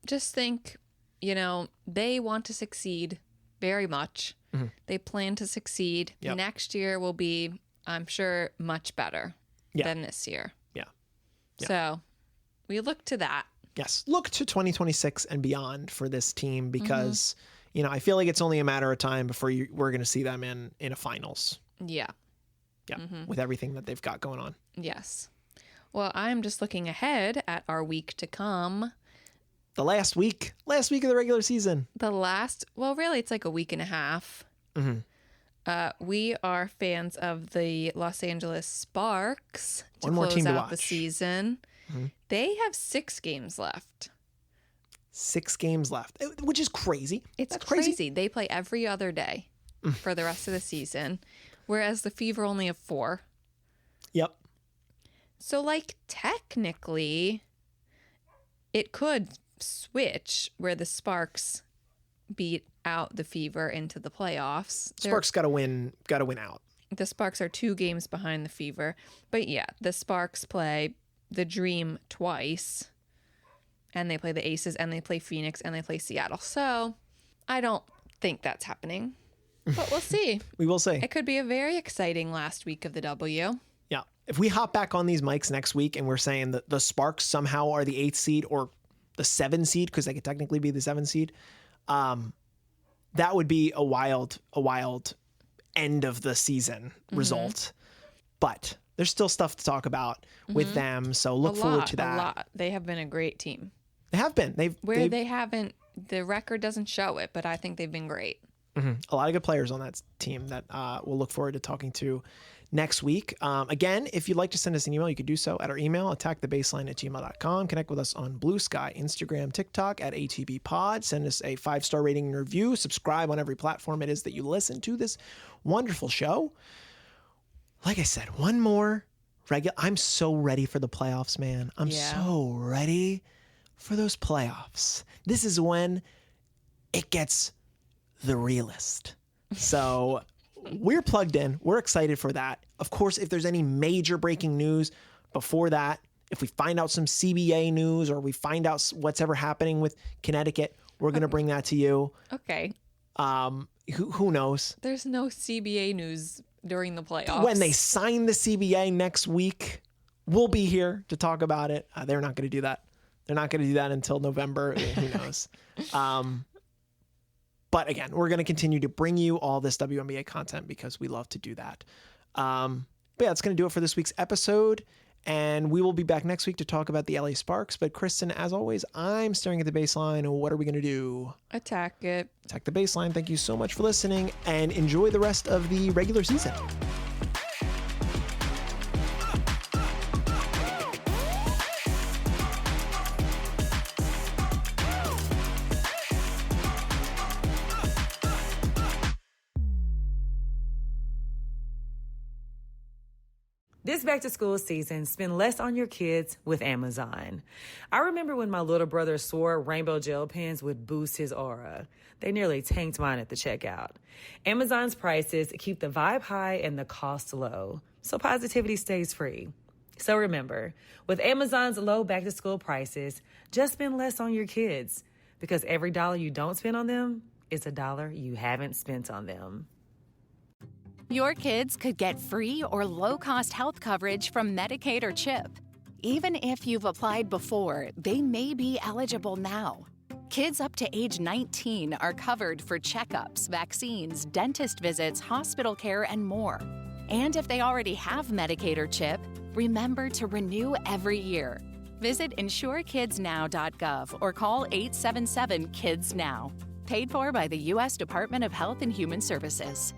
just think, they want to succeed very much. Mm-hmm. They plan to succeed. Yep. Next year will be, I'm sure, much better than this year. Yeah. So we look to that. Yes. Look to 2026 and beyond for this team, because, I feel like it's only a matter of time before we're going to see them in a finals. Yeah. Yeah. Mm-hmm. With everything that they've got going on. Yes. Well, I'm just looking ahead at our week to come. The last week of the regular season. Really, it's like a week and a half. Mm-hmm. We are fans of the Los Angeles Sparks to One more close team to out watch. the season. Mm-hmm. They have 6 games left. 6 games left, which is crazy. That's crazy. They play every other day for the rest of the season, whereas the Fever only have 4. Yep. So, like, technically, it could switch where the Sparks beat out the Fever into the playoffs. Sparks got to win out. The Sparks are 2 games behind the Fever. But yeah, the Sparks play the Dream twice. And they play the Aces, and they play Phoenix, and they play Seattle. So I don't think that's happening. But we'll see. We will see. It could be a very exciting last week of the W. Yeah. If we hop back on these mics next week and we're saying that the Sparks somehow are the 8th seed or the 7th seed, because they could technically be the 7th seed, that would be a wild end of the season result. But there's still stuff to talk about with them, so look forward to that. A lot. They have been a great team. They have been. They haven't, the record doesn't show it, but I think they've been great. A lot of good players on that team that we'll look forward to talking to next week. Again, if you'd like to send us an email, you could do so at our email, attackthebaseline@gmail.com. Connect with us on Bluesky, Instagram, TikTok at ATBPod. Send us a 5-star rating and review. Subscribe on every platform it is that you listen to this wonderful show. Like I said, one more regular. I'm so ready for the playoffs, man. I'm so ready for those playoffs. This is when it gets the realest. So we're plugged in. We're excited for that. Of course, if there's any major breaking news before that, if we find out some CBA news or we find out what's ever happening with Connecticut, we're going to bring that to you. Okay. Who knows? There's no CBA news during the playoffs. When they sign the CBA next week, we'll be here to talk about it. They're not going to do that. They're not going to do that until November. Who knows? But again, we're going to continue to bring you all this WNBA content because we love to do that. But yeah, that's going to do it for this week's episode. And we will be back next week to talk about the LA Sparks. But Kristen, as always, I'm staring at the baseline. What are we going to do? Attack it. Attack the baseline. Thank you so much for listening and enjoy the rest of the regular season. This back-to-school season, spend less on your kids with Amazon. I remember when my little brother swore rainbow gel pens would boost his aura. They nearly tanked mine at the checkout. Amazon's prices keep the vibe high and the cost low, so positivity stays free. So remember, with Amazon's low back-to-school prices, just spend less on your kids, because every dollar you don't spend on them is a dollar you haven't spent on them. Your kids could get free or low-cost health coverage from Medicaid or CHIP. Even if you've applied before, they may be eligible now. Kids up to age 19 are covered for checkups, vaccines, dentist visits, hospital care, and more. And if they already have Medicaid or CHIP, remember to renew every year. Visit insurekidsnow.gov or call 877-KIDS-NOW. Paid for by the U.S. Department of Health and Human Services.